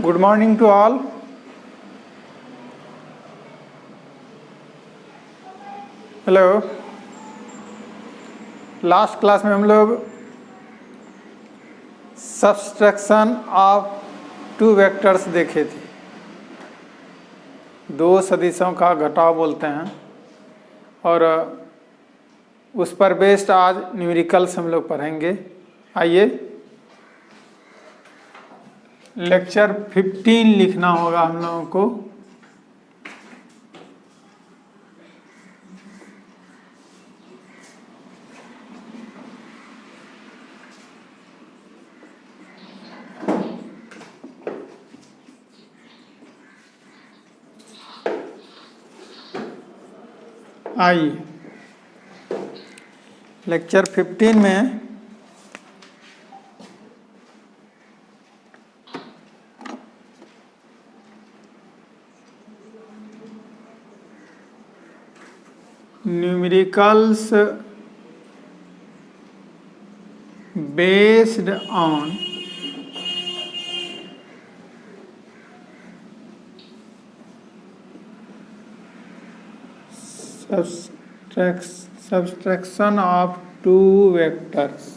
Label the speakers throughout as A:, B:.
A: Good morning to all. Hello. Last class में हम लोग सब्सट्रैक्शन ऑफ टू वेक्टर्स देखे थे। दो सदिशों का घटाव बोलते हैं, और उस पर बेस्ड आज न्यूमेरिकल्स हम लोग पढ़ेंगे। आइए, लेक्चर 15 लिखना होगा हम लोगों को। आइए, लेक्चर 15 में numericals based on subtraction of two vectors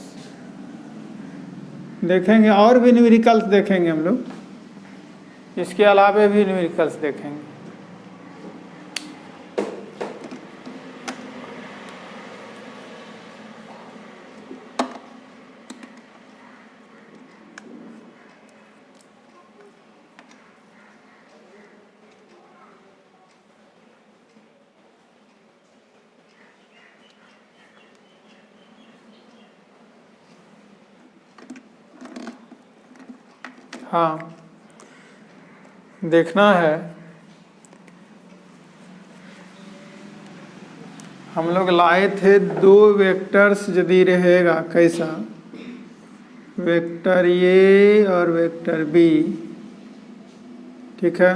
A: देखेंगे, और भी न्यूमेरिकल्स देखेंगे हम लोग। इसके अलावा भी न्यूमेरिकल्स देखेंगे। हाँ, देखना है। हम लोग लाए थे दो वेक्टर्स यदि रहेगा कैसा, वेक्टर ए और वेक्टर बी, ठीक है।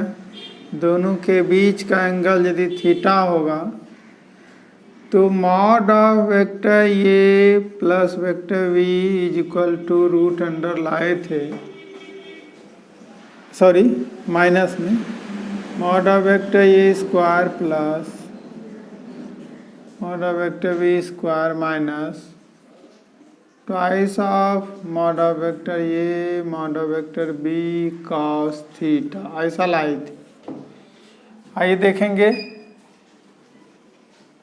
A: दोनों के बीच का एंगल यदि थीटा होगा तो mod of vector A plus vector B is equal to root under लाए थे, सॉरी माइनस में, mod of vector A square plus mod of vector B square minus twice of mod of vector A mod of vector B cos theta, ऐसा लाए थे। आइए देखेंगे,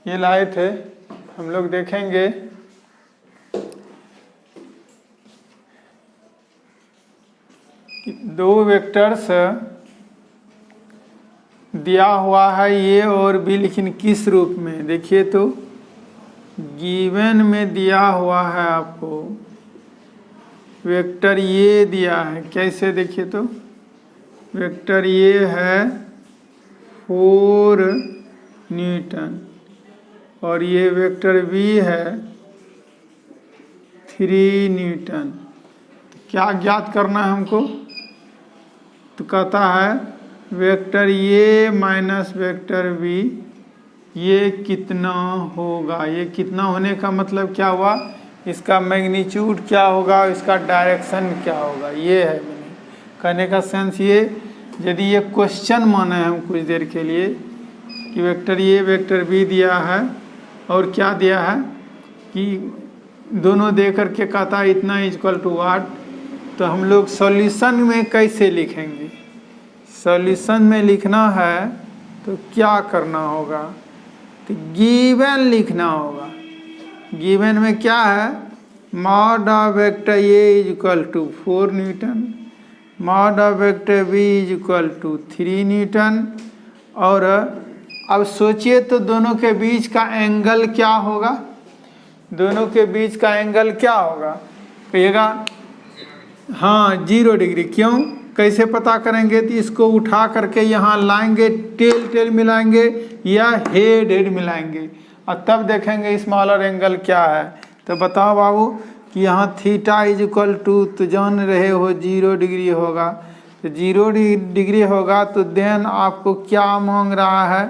A: ये लाए थे हम लोग। देखेंगे दो वेक्टर्स दिया हुआ है ए और बी, लेकिन किस रूप में देखिए तो गिवन में दिया हुआ है आपको वेक्टर ए दिया है। कैसे देखिए तो वेक्टर ए है 4 न्यूटन और ये वेक्टर बी है 3 न्यूटन। तो क्या ज्ञात करना है हमको? तो कहता है वेक्टर ए माइनस वेक्टर बी ये कितना होगा। ये कितना होने का मतलब क्या हुआ, इसका मैग्नीट्यूड क्या होगा, इसका डायरेक्शन क्या होगा। ये है मैंने कहने का सेंस। ये यदि ये क्वेश्चन माने हम कुछ देर के लिए कि वेक्टर ए वेक्टर बी दिया है और क्या दिया है कि दोनों दे करके कहता है इतना इक्वल टू वाट, तो हम लोग सॉल्यूशन में कैसे लिखेंगे? सॉल्यूशन में लिखना है तो क्या करना होगा, तो गिवन लिखना होगा। गिवन में क्या है, mod of vector A is equal to 4 newton, mod of vector B is equal to 3 newton. और अब सोचिए तो दोनों के बीच का एंगल क्या होगा, दोनों के बीच का एंगल क्या होगा? कहिएगा हाँ 0 डिग्री। क्यों, कैसे पता करेंगे? तो इसको उठा करके यहाँ लाएंगे, टेल टेल मिलाएंगे या हेड हेड मिलाएंगे, और तब देखेंगे स्मॉलर एंगल क्या है। तो बताओ बाबू कि यहाँ थीटा इज इक्वल टू, तो जान रहे हो 0 डिग्री होगा। तो 0 डिग्री होगा तो देन आपको क्या मांग रहा है,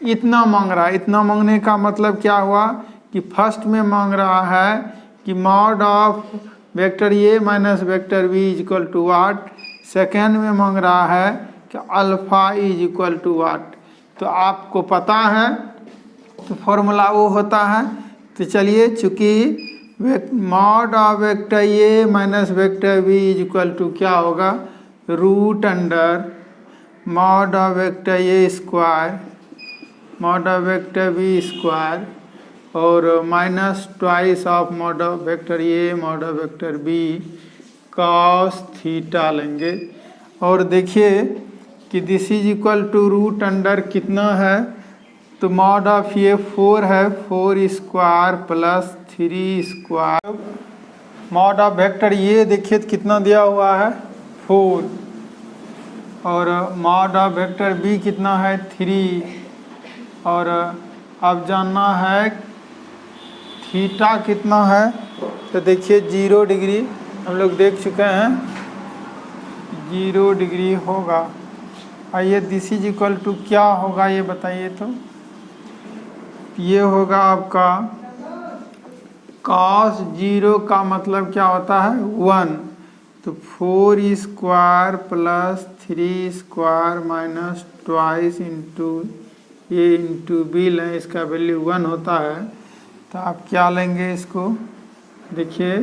A: इतना मांग रहा है। इतना मांगने का मतलब क्या हुआ कि फर्स्ट में मांग रहा है कि mod of vector A minus vector B is equal to what, second में मांग रहा है कि alpha is equal to what. तो आपको पता है तो फॉर्मूला वो होता है। तो चलिए, चूँकि mod of vector A minus vector B is equal to क्या होगा, root under mod of vector A square mod of vector B square और minus twice of mod of vector A mod of vector B cos theta लेंगे। और देखिए कि this is equal to root under कितना है, तो mod of ये 4 है, 4 square plus 3 square. Mod of vector ये देखिए तो कितना दिया हुआ है 4, और मॉड ऑफ वेक्टर बी कितना है 3, और अब जानना है थीटा कितना है। तो देखिए 0 डिग्री हम लोग देख चुके हैं, 0 डिग्री होगा। आइए दिस इज इक्वल टू क्या होगा ये बताइए। तो ये होगा आपका cos 0 का मतलब क्या होता है 1, तो 4 square plus 3 square minus twice into A into B लें, इसका वैल्यू 1 होता है। तो आप क्या लेंगे इसको, देखिए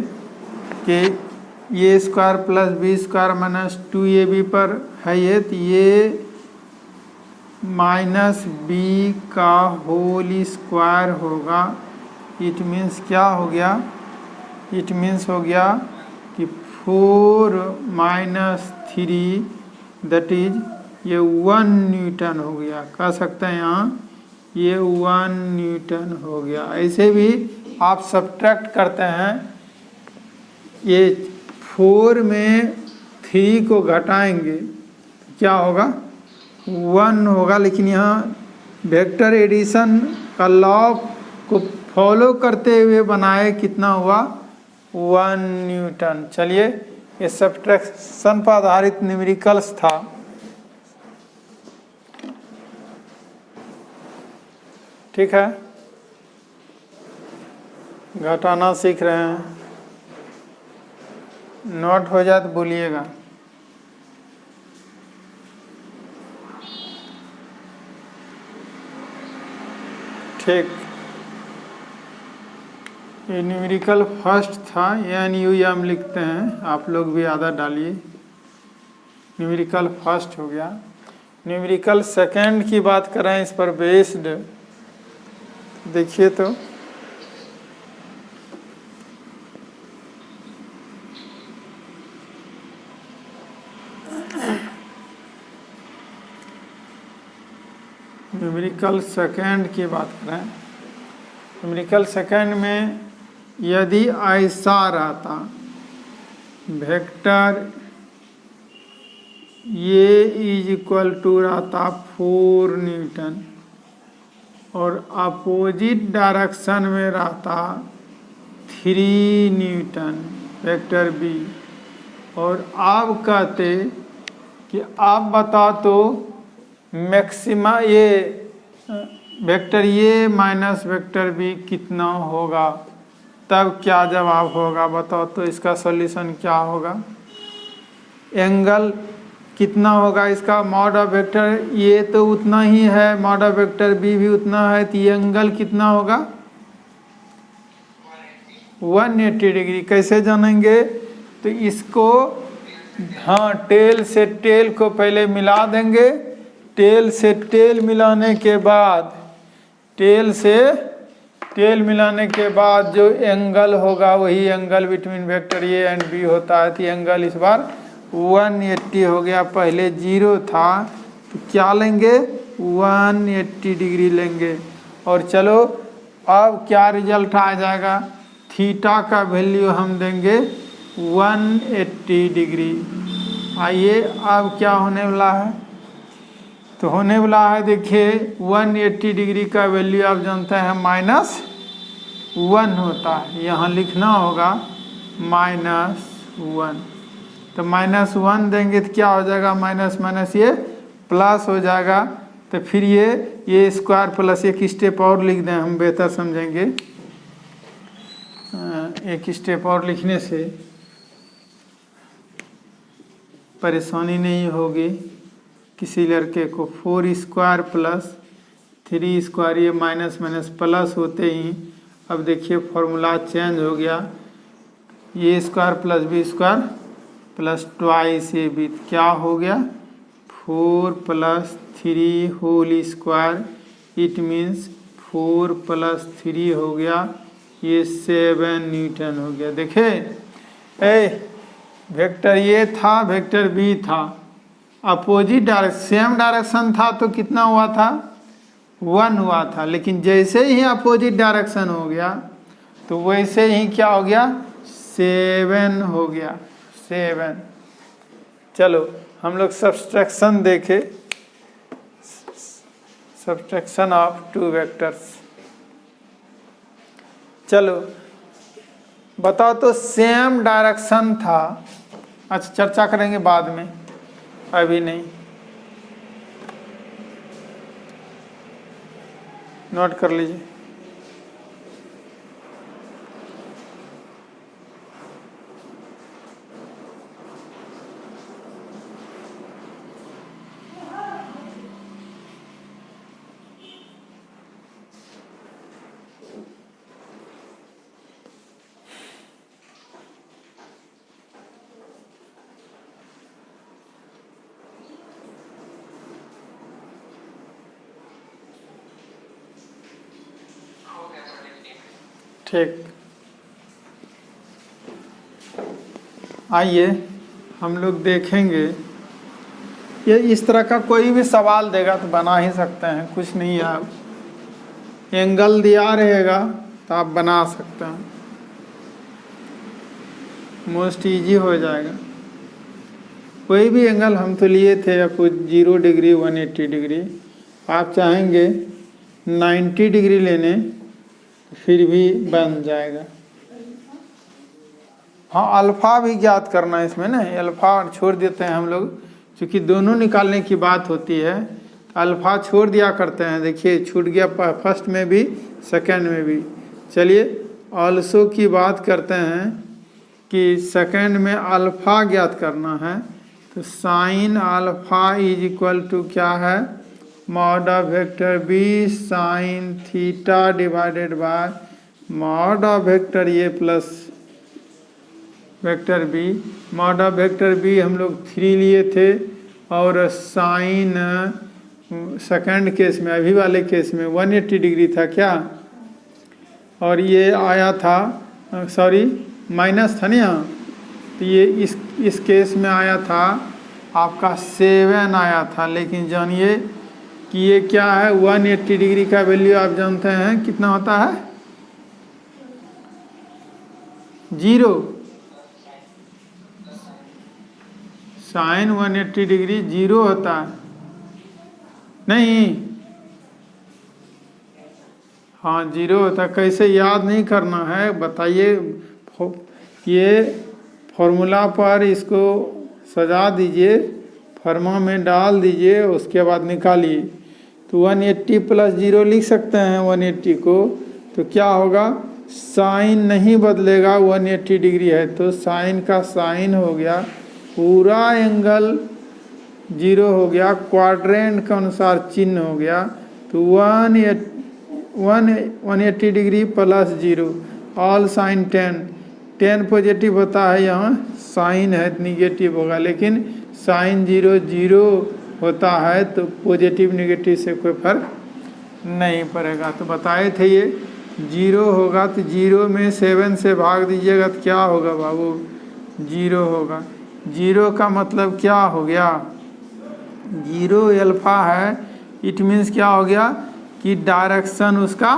A: कि A square plus B square minus 2ab पर है ये, तो ये माइनस बी का होल स्क्वायर होगा। इट मीन्स क्या हो गया, इट मीन्स हो गया कि 4 माइनस 3 दैट इज ये 1 न्यूटन हो गया। कह सकते हैं यहाँ ये 1 न्यूटन हो गया। ऐसे भी आप सब्ट्रैक्ट करते हैं, ये 4 में 3 को घटाएंगे क्या होगा 1 होगा। लेकिन यहाँ वेक्टर एडिशन का लॉ को फॉलो करते हुए बनाए कितना हुआ 1 न्यूटन। चलिए, ये सब्ट्रैक्शन पर आधारित न्यूमेरिकल्स था। ठीक है, घटाना सीख रहे हैं, नोट हो जाए तो बोलिएगा। ठीक, ये न्यूमेरिकल फर्स्ट था, NU हम लिखते हैं, आप लोग भी आधा डालिए। न्यूमेरिकल फर्स्ट हो गया। न्यूमेरिकल सेकंड की बात करें इस पर बेस्ड, देखिए तो न्यूमेरिकल सेकंड की बात करें, न्यूमेरिकल सेकंड में यदि ऐसा रहता वेक्टर ये इज इक्वल टू रहता 4 न्यूटन और अपोजिट डायरेक्शन में रहता 3 न्यूटन वेक्टर बी, और आप कहते कि आप बता तो मैक्सिमा ये वेक्टर ए माइनस वेक्टर बी कितना होगा, तब क्या जवाब होगा बताओ। तो इसका सॉल्यूशन क्या होगा, एंगल कितना होगा इसका, मॉड ऑफ वेक्टर ये तो उतना ही है, मॉड ऑफ वेक्टर बी भी उतना है, तो ये एंगल कितना होगा 180 डिग्री। कैसे जानेंगे, तो इसको हाँ टेल से टेल को पहले मिला देंगे, टेल से टेल मिलाने के बाद टेल से टेल मिलाने के बाद जो एंगल होगा वही angle between vector A and b होता है। तो एंगल इस बार 180 हो गया, पहले 0 था तो क्या लेंगे 180 डिग्री लेंगे। और चलो अब क्या रिजल्ट आ जाएगा, थीटा का वैल्यू हम देंगे 180 डिग्री। आइए अब क्या होने वाला है, तो होने वाला है देखिए 180 डिग्री का वैल्यू आप जानते हैं -1 होता है, यहाँ लिखना होगा -1। तो -1 देंगे तो क्या हो जाएगा, माइनस माइनस ये प्लस हो जाएगा। तो फिर ये स्क्वायर प्लस एक स्टेप और लिख दें, हम बेहतर समझेंगे। एक स्टेप और लिखने से परेशानी नहीं होगी किसी लड़के को। 4 स्क्वायर प्लस 3 स्क्वायर, ये माइनस माइनस प्लस होते ही अब देखिए फॉर्मूला चेंज हो गया। ये square plus B square plus twice A B, क्या हो गया 4 + 3 होल स्क्वायर, इट मीन्स 4 + 3 हो गया, ये 7 न्यूटन हो गया। देखे वेक्टर ये था, वेक्टर बी था, अपोजिट डायरेक्शन सेम डायरेक्शन था तो कितना हुआ था 1 हुआ था, लेकिन जैसे ही अपोजिट डायरेक्शन हो गया तो वैसे ही क्या हो गया 7 हो गया 7। चलो हम लोग सब्सट्रैक्शन देखे, सब्सट्रैक्शन ऑफ 2 वेक्टर्स। चलो बताओ तो सेम डायरेक्शन था, अच्छा चर्चा करेंगे बाद में, अभी नहीं। नोट कर लीजिए। ठीक, आइए हम लोग देखेंगे। ये इस तरह का कोई भी सवाल देगा तो बना ही सकते हैं, कुछ नहीं है। आप एंगल दिया रहेगा तो आप बना सकते हैं, मोस्ट इजी हो जाएगा। कोई भी एंगल हम तो लिए थे या कुछ 0 डिग्री 180 डिग्री, आप चाहेंगे 90 डिग्री लेने फिर भी बन जाएगा। हाँ अल्फ़ा भी ज्ञात करना है इसमें ना, अल्फ़ा छोड़ देते हैं हम लोग, क्योंकि दोनों निकालने की बात होती है तो अल्फ़ा छोड़ दिया करते हैं। देखिए छूट गया फर्स्ट में भी सेकंड में भी। चलिए ऑल्सो की बात करते हैं कि सेकंड में अल्फ़ा ज्ञात करना है, तो sine alpha is equal to क्या है mod of vector B sine theta divided by mod of vector A plus vector B. Mod of vector B हम लोग 3 लिए थे और साइन सेकंड केस में अभी वाले केस में 180 डिग्री था क्या, और ये आया था सॉरी माइनस था ना यहाँ, तो ये इस केस में आया था आपका 7 आया था। लेकिन जानिए कि ये क्या है 180 डिग्री का वैल्यू आप जानते हैं कितना होता है 0। साइन 180 डिग्री 0 होता है नहीं, हाँ 0 होता है। कैसे याद नहीं करना है बताइए, ये फॉर्मूला पर इसको सजा दीजिए, फर्मा में डाल दीजिए, उसके बाद निकालिए। तो 180 + 0 लिख सकते हैं 180 को, तो क्या होगा साइन नहीं बदलेगा, 180 डिग्री है तो साइन का साइन हो गया, पूरा एंगल 0 हो गया, क्वाड्रेंट के अनुसार चिन्ह हो गया, तो 180 डिग्री + 0 ऑल साइन 10 पॉजिटिव होता है, यहाँ साइन है निगेटिव होगा, लेकिन साइन 0 होता है तो पॉजिटिव निगेटिव से कोई फर्क नहीं पड़ेगा। तो बताए थे ये 0 होगा तो 0 में 7 से भाग दीजिएगा तो क्या होगा बाबू 0 होगा। 0 का मतलब क्या हो गया 0 अल्फ़ा है, इट मीन्स क्या हो गया कि डायरेक्शन उसका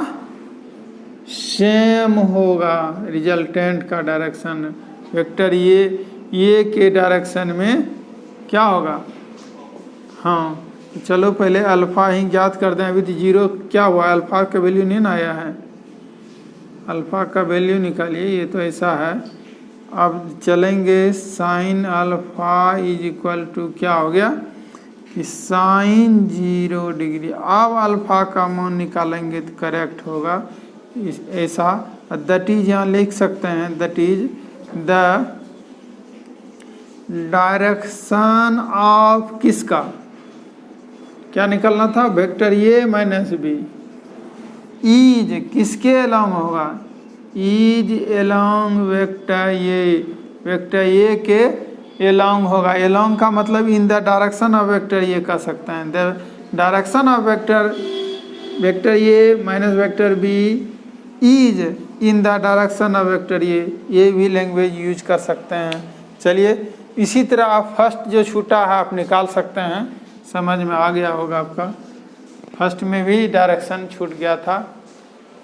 A: सेम होगा, रिजल्टेंट का डायरेक्शन वेक्टर ये के डायरेक्शन में क्या होगा। हाँ तो चलो पहले अल्फ़ा ही ज्ञात कर दें, अभी तो 0 क्या हुआ अल्फ़ा का वैल्यू नहीं ना आया है, अल्फ़ा का वैल्यू निकालिए, ये तो ऐसा है। अब चलेंगे sine alpha is equal to क्या हो गया कि साइन 0 डिग्री। अब अल्फ़ा का मान निकालेंगे तो करेक्ट होगा ऐसा, दैट इज यहाँ लिख सकते हैं, दैट इज डायरेक्शन ऑफ किसका क्या निकलना था, vector A minus B. Is किसके अलोंग होगा, is along vector A, vector A के अलोंग होगा। अलोंग का मतलब in the direction of vector A कर सकते हैं। The direction of vector A minus vector B is in the direction of vector A, ये भी लैंग्वेज यूज कर सकते हैं। चलिए इसी तरह आप फर्स्ट जो छूटा है आप निकाल सकते हैं, समझ में आ गया होगा आपका। फर्स्ट में भी डायरेक्शन छूट गया था,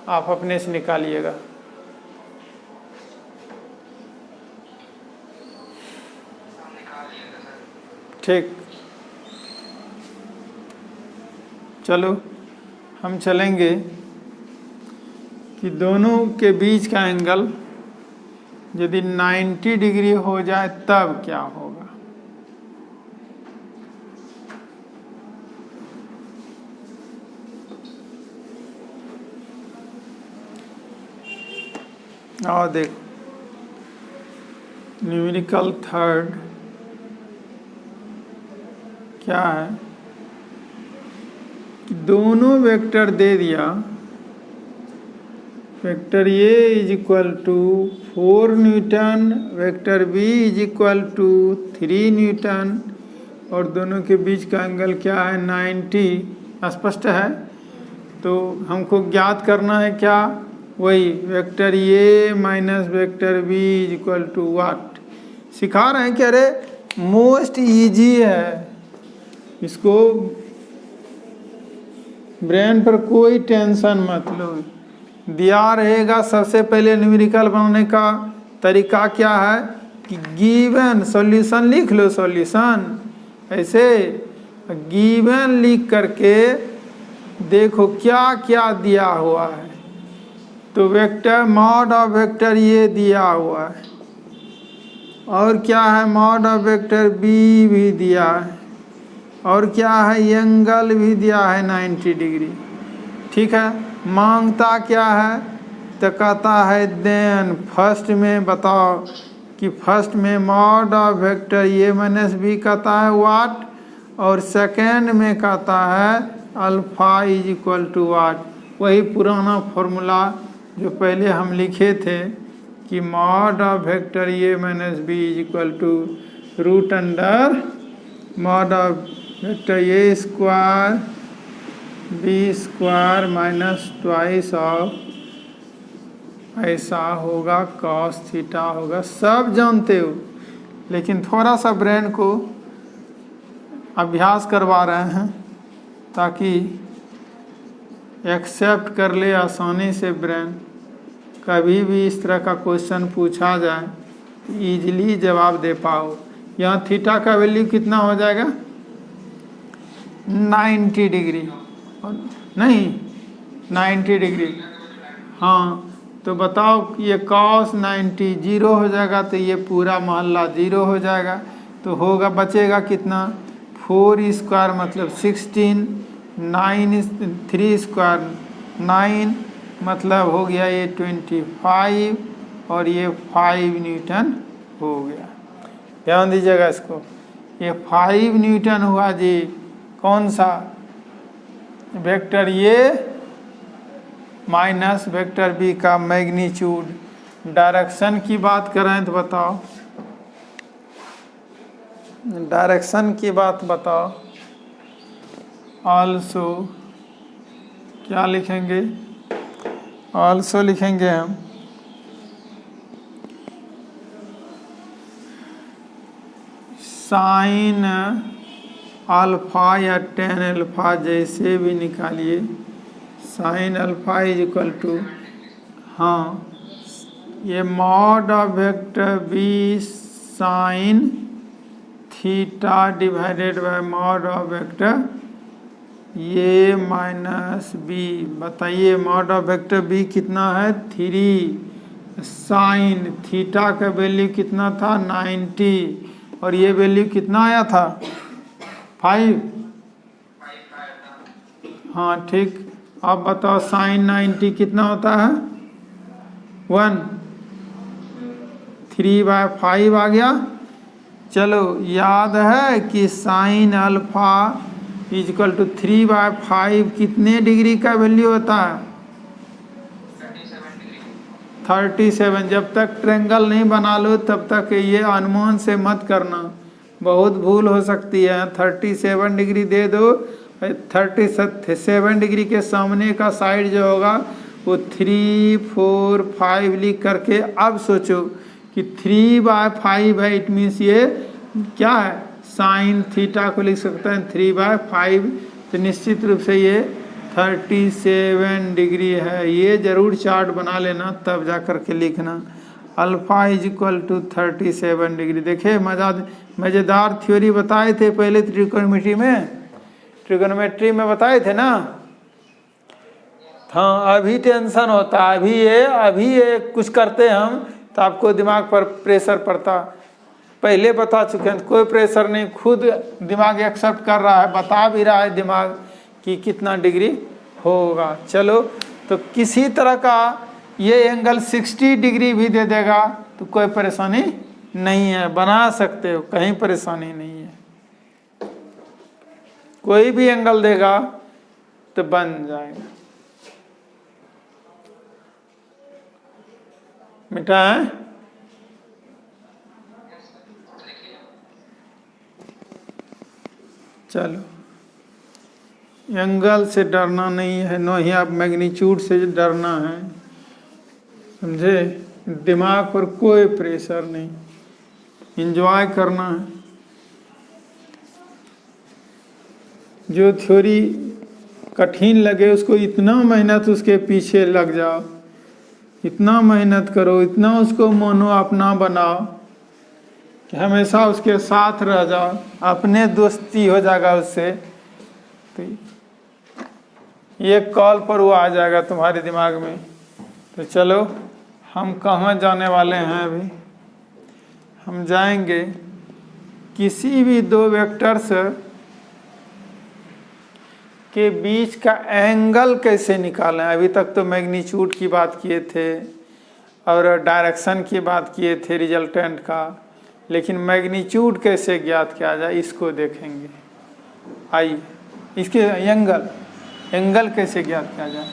A: आप अपने से निकालिएगा। ठीक, चलो हम चलेंगे कि दोनों के बीच का एंगल यदि 90 डिग्री हो जाए तब क्या होगा। और देखो न्यूमेरिकल थर्ड क्या है कि दोनों वेक्टर दे दिया, vector A is equal to 4 newton, vector B is equal to 3 newton, और दोनों के बीच का एंगल क्या है 90। स्पष्ट है। तो हमको ज्ञात करना है क्या, वही vector A minus vector B is equal to what. सिखा रहे हैं कि अरे मोस्ट इजी है, इसको ब्रेन पर कोई टेंशन मत लो। दिया रहेगा सबसे पहले न्यूमेरिकल बनाने का तरीका क्या है कि गिवन सॉल्यूशन लिख लो, सॉल्यूशन ऐसे गिवन लिख करके देखो क्या क्या दिया हुआ है। तो वेक्टर मॉड ऑफ वेक्टर ये दिया हुआ है, और क्या है मॉड ऑफ वेक्टर बी भी दिया है, और क्या है एंगल भी दिया है 90 डिग्री। ठीक है, मांगता क्या है तो कहता है देन फर्स्ट में बताओ कि फर्स्ट में mod of vector A minus B कहता है वाट, और सेकेंड में कहता है alpha is equal to what. वही पुराना फॉर्मूला जो पहले हम लिखे थे कि mod of vector A minus B is equal to root under mod of vector A square B square minus twice of, ऐसा होगा कॉस थीटा होगा। सब जानते हो, लेकिन थोड़ा सा ब्रेन को अभ्यास करवा रहे हैं ताकि एक्सेप्ट कर ले आसानी से ब्रेन। कभी भी इस तरह का क्वेश्चन पूछा जाए तो ईजिली जवाब दे पाओ। यहाँ थीटा का वैल्यू कितना हो जाएगा 90 डिग्री, नहीं 90 डिग्री। हाँ तो बताओ ये cos 90 जीरो हो जाएगा तो ये पूरा मोहल्ला जीरो हो जाएगा। तो होगा बचेगा कितना 4 स्क्वायर मतलब 16, 9 3 स्क्वायर 9 मतलब हो गया ये 25, और ये 5 न्यूटन हो गया। ध्यान दीजिएगा इसको, ये 5 न्यूटन हुआ जी। कौन सा वेक्टर ए माइनस वेक्टर बी का मैग्नीट्यूड। डायरेक्शन की बात करें तो बताओ, डायरेक्शन की बात बताओ। ऑल्सो क्या लिखेंगे, ऑल्सो लिखेंगे हम साइन अल्फा या टेन अल्फा जैसे भी निकालिए, sine alpha is equal to, हाँ ये mod of vector B sine theta divided by mod of vector ये माइनस बी। बताइए मॉड ऑफ वेक्टर बी कितना है 3, साइन थीटा का वैल्यू कितना था 90, और ये वैल्यू कितना आया था 5। हाँ ठीक, अब बताओ साइन 90 कितना होता है 1, 3/5 आ गया, चलो याद है कि साइन अल्फा इजक्वल टू 3/5 कितने डिग्री का वैल्यू होता है? 37। जब तक ट्रायंगल नहीं बना लो तब तक ये अनुमान से मत करना, बहुत भूल हो सकती है। 37 डिग्री दे दो, 37 डिग्री के सामने का साइड जो होगा वो 3, 4, 5 लिख करके अब सोचो कि 3/5 है, इट मीन्स ये क्या है? साइन थीटा को लिख सकते हैं 3/5, तो निश्चित रूप से ये 37 डिग्री है। ये जरूर चार्ट बना लेना, तब जा कर के लिखना alpha is equal to 37 degree. देखिए मज़ेदार थ्योरी बताए थे पहले ट्रिगोनोमेट्री में बताए थे ना। हाँ, अभी टेंशन होता है, अभी ये कुछ करते हम तो आपको दिमाग पर प्रेशर पड़ता। पहले बता चुके हैं, कोई प्रेशर नहीं, खुद दिमाग एक्सेप्ट कर रहा है, बता भी रहा है दिमाग कि कितना डिग्री होगा। चलो, तो किसी तरह का ये एंगल 60 डिग्री भी दे देगा तो कोई परेशानी नहीं है, बना सकते हो, कहीं परेशानी नहीं है। कोई भी एंगल देगा तो बन जाएगा। मिटा है? चलो, एंगल से डरना नहीं है, न ही आप मैग्नीट्यूड से डरना है, समझे? दिमाग पर कोई प्रेशर नहीं, एंजॉय करना है। जो थ्योरी कठिन लगे उसको इतना मेहनत उसके पीछे लग जाओ, इतना मेहनत करो, इतना उसको मानो अपना बनाओ कि हमेशा उसके साथ रह जाओ, अपने दोस्ती हो जाएगा उससे, तो ये कॉल पर वो आ जाएगा तुम्हारे दिमाग में। तो चलो, हम कहाँ जाने वाले हैं अभी? हम जाएंगे किसी भी दो वेक्टर्स के बीच का एंगल कैसे निकालें। अभी तक तो मैग्नीट्यूड की बात किए थे और डायरेक्शन की बात किए थे रिजल्टेंट का, लेकिन मैग्नीट्यूड कैसे ज्ञात किया जाए इसको देखेंगे। आइए, इसके एंगल कैसे ज्ञात किया जाए।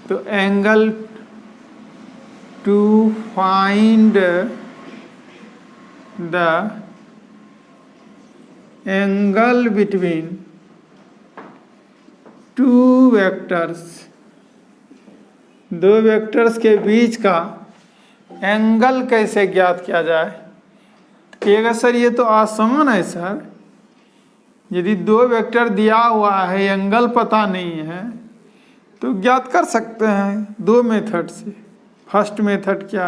A: तो angle to find the angle between two vectors, दो वेक्टर्स के बीच का एंगल कैसे ज्ञात किया जाए। कहिएगा सर ये तो आसान है सर, यदि दो वेक्टर दिया हुआ है एंगल पता नहीं है तो ज्ञात कर सकते हैं दो मेथड से। फर्स्ट मेथड क्या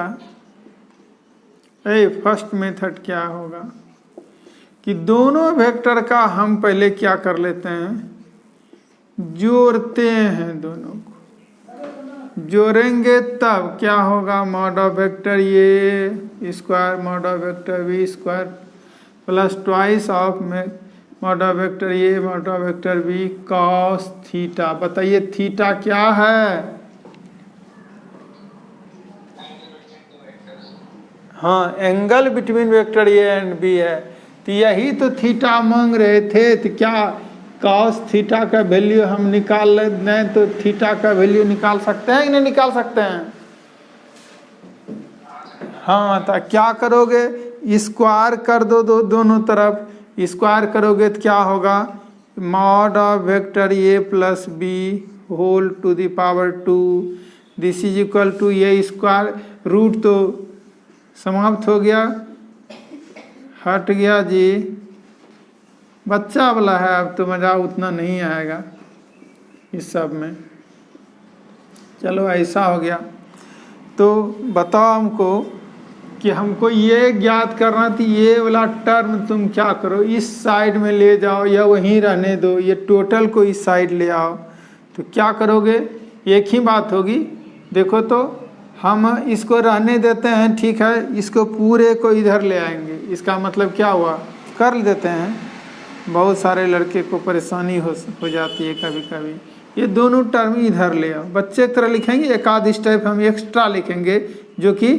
A: है? फर्स्ट मेथड क्या होगा कि दोनों वेक्टर का हम पहले क्या कर लेते हैं, जोड़ते हैं। दोनों को जोड़ेंगे तब क्या होगा, मॉड ऑफ वेक्टर ये square mod of vector B square plus twice of mod of vector ये mod of vector B cos theta. बताइए थीटा क्या है? हाँ, angle between vector A and B है। तो यही तो थीटा मांग रहे थे, तो क्या कॉस थीटा का वैल्यू हम निकाल लें तो थीटा का वैल्यू निकाल सकते हैं कि नहीं निकाल सकते हैं? हाँ, तो क्या करोगे, स्क्वायर कर दो दोनों तरफ। स्क्वायर करोगे तो क्या होगा, mod of vector A plus B whole to the power 2 this is equal to ये स्क्वायर रूट तो समाप्त हो गया, हट गया जी, बच्चा वाला है, अब तो मज़ा उतना नहीं आएगा इस सब में। चलो ऐसा हो गया। तो बताओ हमको कि हमको ये ज्ञात करना थी, ये वाला टर्म तुम क्या करो, इस साइड में ले जाओ या वहीं रहने दो, ये टोटल को इस साइड ले आओ। तो क्या करोगे, एक ही बात होगी। देखो तो हम इसको रहने देते हैं, ठीक है, इसको पूरे को इधर ले आएंगे। इसका मतलब क्या हुआ, कर देते हैं। बहुत सारे लड़के को परेशानी हो जाती है कभी कभी। ये दोनों टर्म इधर ले आओ, बच्चे की तरह लिखेंगे, एक आध स्टेप हम एक्स्ट्रा लिखेंगे जो कि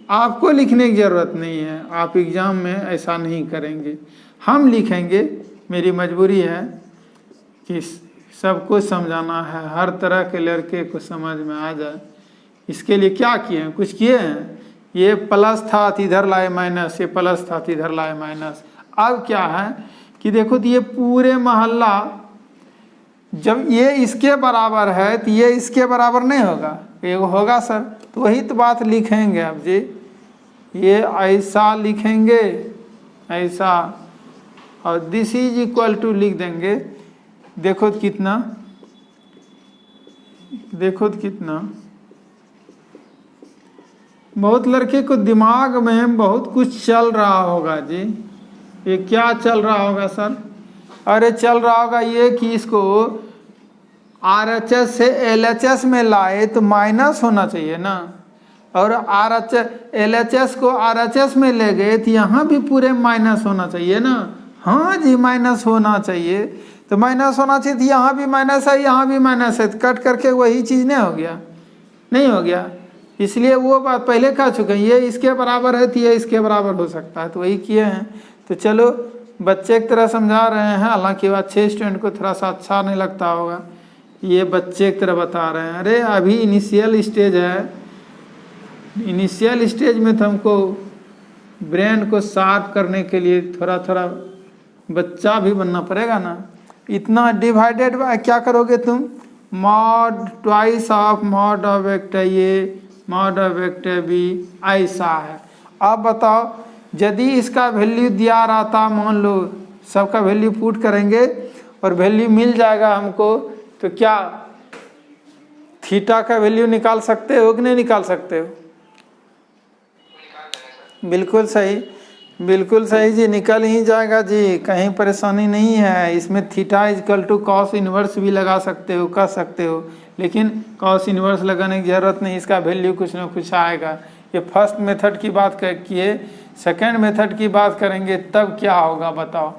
A: आपको लिखने की ज़रूरत नहीं है, आप एग्ज़ाम में ऐसा नहीं करेंगे, हम लिखेंगे। मेरी मजबूरी है कि सबको समझाना है, हर तरह के लड़के को समझ में आ जाए। इसके लिए क्या किए हैं? कुछ किए हैं? ये प्लस था तो इधर लाए माइनस, ये प्लस था तो इधर लाए माइनस। अब क्या है कि देखो तो ये पूरे मोहल्ला जब ये इसके बराबर है तो ये इसके बराबर नहीं होगा, ये होगा सर। तो वही तो बात लिखेंगे अब जी, ये ऐसा लिखेंगे ऐसा, और दिस इज इक्वल टू लिख देंगे। देखो तो कितना, देखो तो कितना, बहुत लड़के को दिमाग में बहुत कुछ चल रहा होगा जी। ये क्या चल रहा होगा सर? अरे चल रहा होगा ये कि इसको RHS से LHS में लाए तो माइनस होना चाहिए ना, और LHS को RHS में ले गए तो यहाँ भी पूरे माइनस होना चाहिए ना। हाँ जी, माइनस होना चाहिए, तो माइनस होना चाहिए, तो यहाँ भी माइनस है, यहाँ भी माइनस है, तो कट करके वही चीज़ नहीं हो गया? नहीं हो गया। इसलिए वो बात पहले कह चुके हैं, ये इसके बराबर है तो ये इसके बराबर हो सकता है, तो वही किए हैं। तो चलो बच्चे की तरह समझा रहे हैं, हालांकि अच्छे स्टूडेंट को थोड़ा सा अच्छा नहीं लगता होगा, ये बच्चे की तरह बता रहे हैं। अरे अभी इनिशियल स्टेज है, इनिशियल स्टेज में तो हमको ब्रेन को शार्प करने के लिए थोड़ा थोड़ा बच्चा भी बनना पड़ेगा ना। इतना डिवाइडेड बाय क्या करोगे तुम? Mod twice of mod of vector A mod of vector B, ऐसा है। अब बताओ, यदि इसका वैल्यू दिया रहता, मान लो सबका वैल्यू पुट करेंगे और वैल्यू मिल जाएगा हमको, तो क्या थीटा का वैल्यू निकाल सकते हो कि नहीं निकाल सकते हो? बिल्कुल सही, बिल्कुल सही जी, निकल ही जाएगा जी, कहीं परेशानी नहीं है इसमें। Theta is equal to cos inverse भी लगा सकते हो, कर सकते हो, लेकिन कॉस इन्वर्स लगाने की ज़रूरत नहीं, इसका वैल्यू कुछ ना कुछ आएगा। ये फर्स्ट मेथड की बात किए, सेकेंड मेथड की बात करेंगे तब क्या होगा बताओ?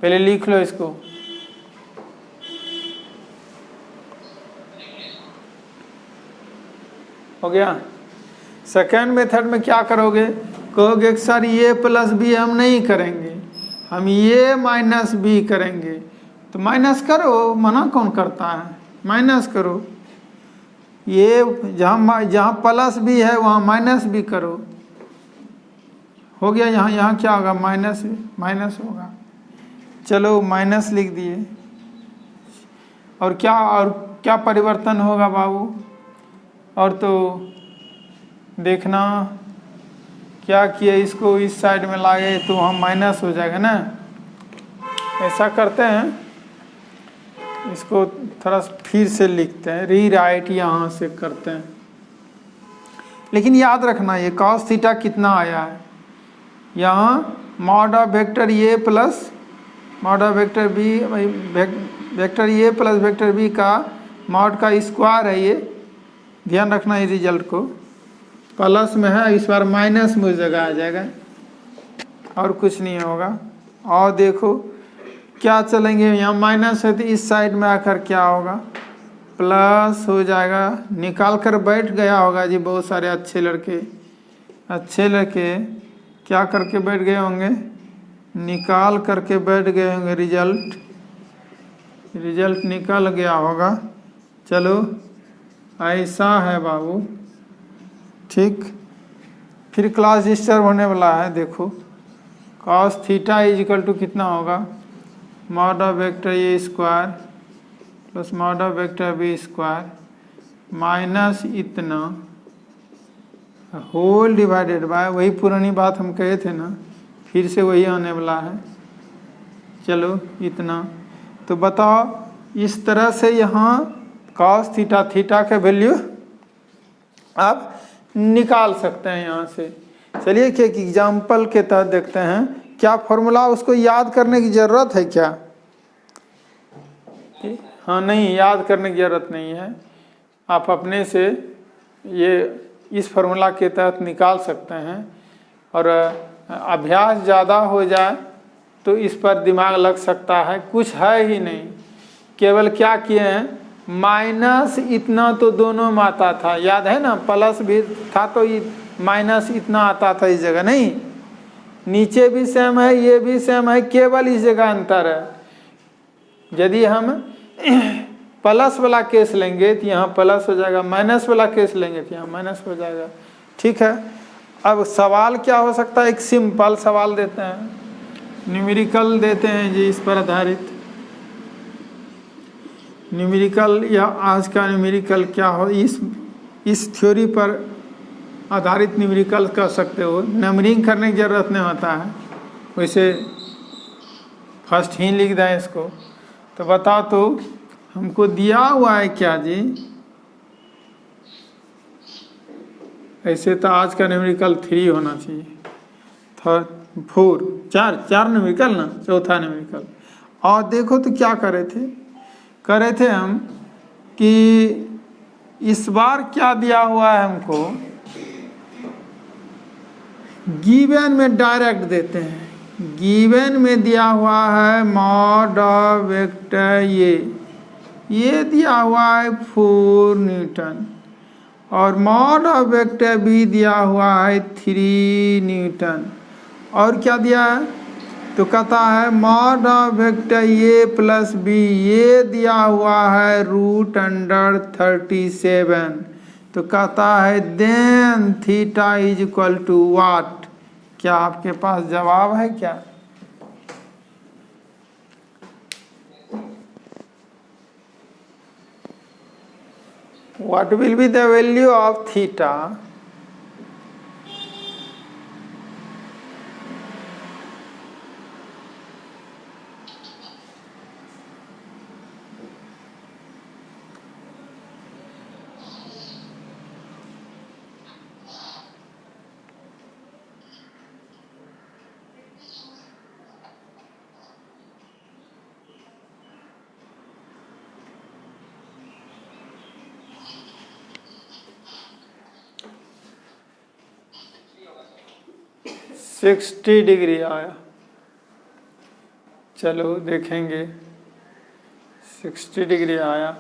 A: पहले लिख लो इसको। हो गया? सेकेंड मेथड में क्या करोगे? कहोगे सर ये प्लस बी हम नहीं करेंगे, हम ये माइनस बी करेंगे। तो माइनस करो, मना कौन करता है? माइनस करो, ये जहाँ प्लस बी है वहाँ माइनस भी करो। हो गया? यहाँ क्या होगा? माइनस, माइनस होगा। चलो माइनस लिख दिए, और क्या परिवर्तन होगा बाबू? और तो देखना क्या किया, इसको इस साइड में लाए तो वहाँ माइनस हो जाएगा ना। ऐसा करते हैं, इसको थोड़ा फिर से लिखते हैं, रीराइट यहाँ से करते हैं। लेकिन याद रखना ये कॉस थीटा कितना आया है, यहाँ mod of vector A plus mod of vector B, vector A plus vector B का मॉड का स्क्वायर है ये। ध्यान रखना ये रिजल्ट को, प्लस में है, इस बार माइनस में जगह आ जाएगा और कुछ नहीं होगा। और देखो क्या चलेंगे, यहाँ माइनस है तो इस साइड में आकर क्या होगा? प्लस हो जाएगा। निकाल कर बैठ गया होगा जी, बहुत सारे अच्छे लड़के क्या करके बैठ गए होंगे? निकाल करके बैठ गए होंगे, रिजल्ट निकल गया होगा। चलो ऐसा है बाबू, ठीक। फिर क्लास डिस्टर्ब होने वाला है। देखो cos theta is equal to कितना होगा? Mod of vector A square plus mod of vector B square minus इतना होल डिवाइडेड बाय, वही पुरानी बात हम कहे थे ना, फिर से वही आने वाला है। चलो इतना, तो बताओ इस तरह से यहाँ कॉस थीटा के वैल्यू आप निकाल सकते हैं यहाँ से। चलिए कि एक एग्जाम्पल के तहत देखते हैं क्या फॉर्मूला, उसको याद करने की ज़रूरत है क्या? हाँ, नहीं याद करने की ज़रूरत नहीं है, आप अपने से ये इस फार्मूला के तहत निकाल सकते हैं। और अभ्यास ज़्यादा हो जाए तो इस पर दिमाग लग सकता है, कुछ है ही नहीं, केवल क्या किए हैं, माइनस इतना तो दोनों में आता था, याद है ना, प्लस भी था तो ये माइनस इतना आता था इस जगह, नहीं, नीचे भी सेम है, ये भी सेम है, केवल इस जगह अंतर है। यदि हम प्लस वाला केस लेंगे तो यहाँ प्लस हो जाएगा, माइनस वाला केस लेंगे तो यहाँ माइनस हो जाएगा। ठीक है, अब सवाल क्या हो सकता है, एक सिंपल सवाल देते हैं, न्यूमेरिकल देते हैं जी, इस पर आधारित न्यूमेरिकल, या आज का न्यूमेरिकल क्या हो, इस थ्योरी पर आधारित न्यूमेरिकल कर सकते हो, नंबरिंग करने की ज़रूरत नहीं होता है, वैसे फर्स्ट ही लिख दें इसको। तो बताओ तो हमको दिया हुआ है क्या जी, ऐसे तो आज का न्यूमेरिकल 3 होना चाहिए, 4 चार न्यूमेरिकल ना, चौथा न्यूमेरिकल। और देखो तो क्या करे थे हम कि इस बार क्या दिया हुआ है हमको, गिवन में डायरेक्ट देते हैं, गिवन में दिया हुआ है मॉड ऑफ वेक्टर ये दिया हुआ है 4 न्यूटन, और मॉड ऑफ वेक्टर बी दिया हुआ है 3 न्यूटन, और क्या दिया है तो कहता है mod of vector A plus B ये दिया हुआ है √37, तो कहता है then theta is equal to what. क्या आपके पास जवाब है क्या? What will be the value of theta? $60 आया, चलो देखेंगे, 60 आया।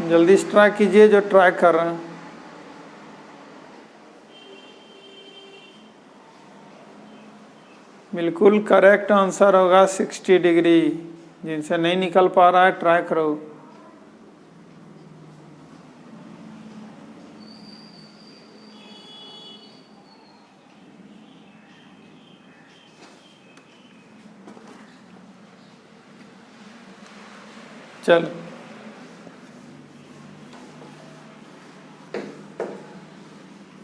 A: जल्दी से ट्राई कीजिए जो ट्राई कर रहे हैं। बिल्कुल करेक्ट आंसर होगा 60 जिनसे नहीं निकल पा रहा है ट्राई करो। चल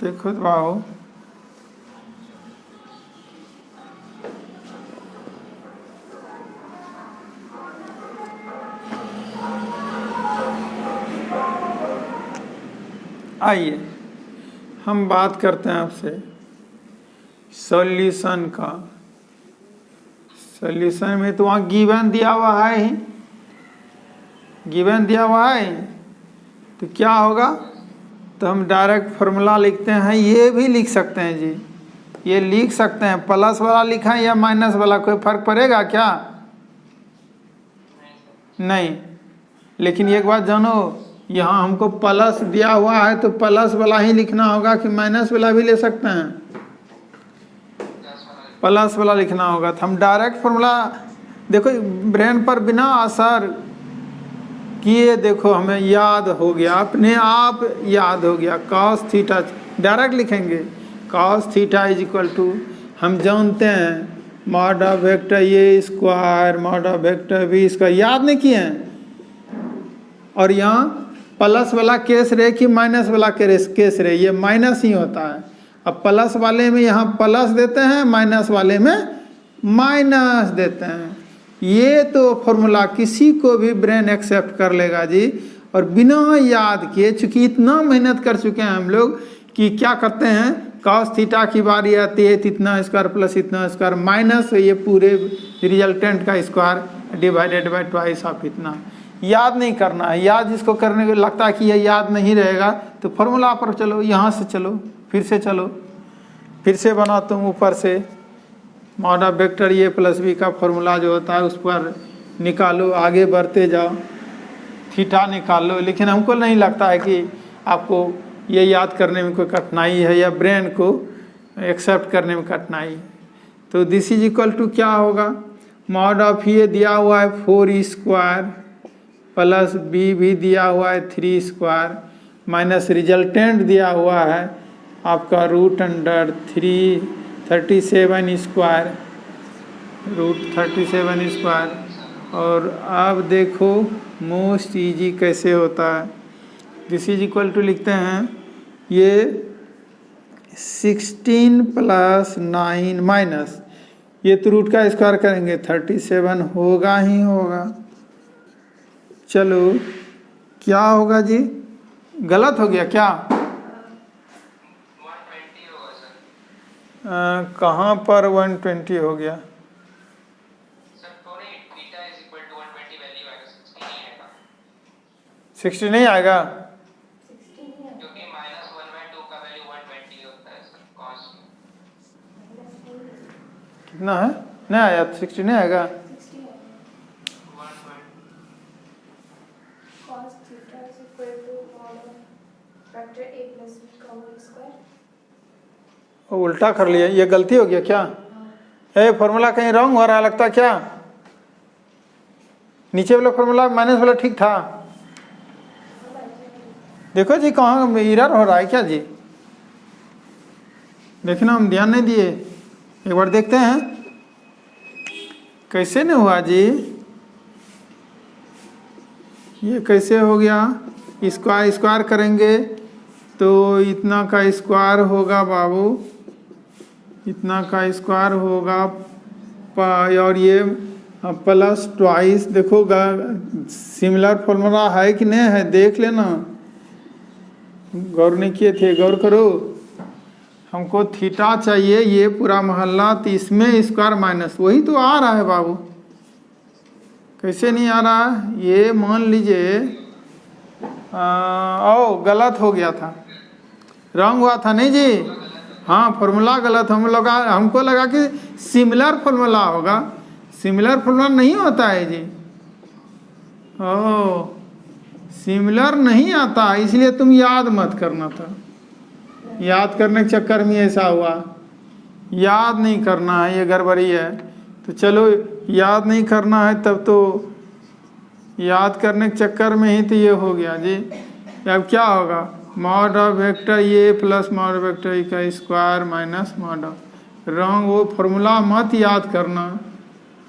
A: देखो बाबू, आइए हम बात करते हैं आपसे सॉल्यूशन का। सॉल्यूशन में तो वहाँ गिवन दिया हुआ है ही, गिवन दिया हुआ है, तो क्या होगा, तो हम डायरेक्ट फार्मूला लिखते हैं, ये भी लिख सकते हैं जी, ये लिख सकते हैं, प्लस वाला लिखा है या माइनस वाला, कोई फर्क पड़ेगा क्या? नहीं, लेकिन एक बात जानो, यहाँ हमको प्लस दिया हुआ है तो प्लस वाला ही लिखना होगा कि माइनस वाला भी ले सकते हैं? प्लस वाला लिखना होगा। तो हम डायरेक्ट फार्मूला देखो, ब्रेन पर बिना असर किए देखो हमें याद हो गया, अपने आप याद हो गया, cos थीटा डायरेक्ट लिखेंगे, cos theta is equal to, हम जानते हैं mod of vector A square mod of vector B square, याद नहीं किए हैं। और यहाँ प्लस वाला केस रहे कि माइनस वाला केस रहे, ये माइनस ही होता है। अब प्लस वाले में यहाँ प्लस देते हैं, माइनस वाले में माइनस देते हैं। ये तो फॉर्मूला किसी को भी ब्रेन एक्सेप्ट कर लेगा जी। और बिना याद किए, चूंकि इतना मेहनत कर चुके हैं हम लोग कि क्या करते हैं, cos थीटा की बारी आती है तो इतना स्क्वायर प्लस इतना स्क्वायर माइनस ये पूरे रिजल्टेंट का square divided by twice of इतना। याद नहीं करना है, याद जिसको करने को लगता है कि ये याद नहीं रहेगा तो फॉर्मूला पर चलो, यहाँ से चलो, फिर से चलो, फिर से बनाता हूँ ऊपर से mod of vector A plus B का फॉर्मूला जो होता है उस पर निकालो, आगे बढ़ते जाओ, थीटा निकाल लो। लेकिन हमको नहीं लगता है कि आपको ये याद करने में कोई कठिनाई है या ब्रेन को एक्सेप्ट करने में कठिनाई है। तो दिस इज इक्वल टू क्या होगा, मॉड ऑफ ये दिया हुआ है 4² प्लस बी भी दिया हुआ है 3² माइनस रिजल्टेंट दिया हुआ है आपका √337², √37²। और अब देखो मोस्ट इजी कैसे होता है। दिस इज इक्वल टू लिखते हैं ये 16 + 9 माइनस ये तो रूट का स्क्वायर करेंगे 37 होगा ही होगा। चलो क्या होगा जी, गलत हो गया क्या?
B: 120 होगा सर।
A: कहाँ पर 120 हो गया?
B: सर तो नहीं, theta is equal to 120 value आएगा, 60 नहीं आएगा।
A: 60 नहीं आएगा
B: क्योंकि -1/2 का वैल्यू 120 होता है सर cos।
A: कितना है? नहीं आया, 60 नहीं आएगा।
B: 1/2
C: cos theta is equal to mod of factor a plus b का whole square।
A: वो उल्टा कर लिया, ये गलती हो गया क्या? फॉर्मूला कहीं रॉन्ग हो रहा है लगता क्या? नीचे वाला फॉर्मूला माइनस वाला ठीक था। देखो जी कहाँ एरर हो रहा है क्या जी? देखना हम ध्यान नहीं दिए, एक बार देखते हैं कैसे नहीं हुआ जी। ये कैसे हो गया? स्क्वायर करेंगे तो इतना का स्क्वायर होगा बाबू, इतना का स्क्वायर होगा और ये प्लस ट्वाइस। देखो सिमिलर फॉर्मूला है कि नहीं है देख लेना, गौर नहीं किए थे, गौर करो। हमको थीटा चाहिए ये पूरा मोहल्ला, तो इसमें स्क्वायर माइनस वही तो आ रहा है बाबू। कैसे नहीं आ रहा है? ये मान लीजिए गलत हो गया था, रॉन्ग हुआ था नहीं जी। हाँ फॉर्मूला गलत, हमको लगा कि सिमिलर फॉर्मूला होगा, सिमिलर फॉर्मूला नहीं होता है जी। सिमिलर नहीं आता, इसलिए तुम याद मत करना था, याद करने के चक्कर में ऐसा हुआ। याद नहीं करना है, ये गड़बड़ी है। तो चलो याद नहीं करना है तब तो याद करने के चक्कर में ही तो ये हो गया जी। अब क्या होगा, मॉड ऑफ वेक्टर ये plus mod of vector E का square minus mod of. Wrong, वो फॉर्मूला मत याद करना।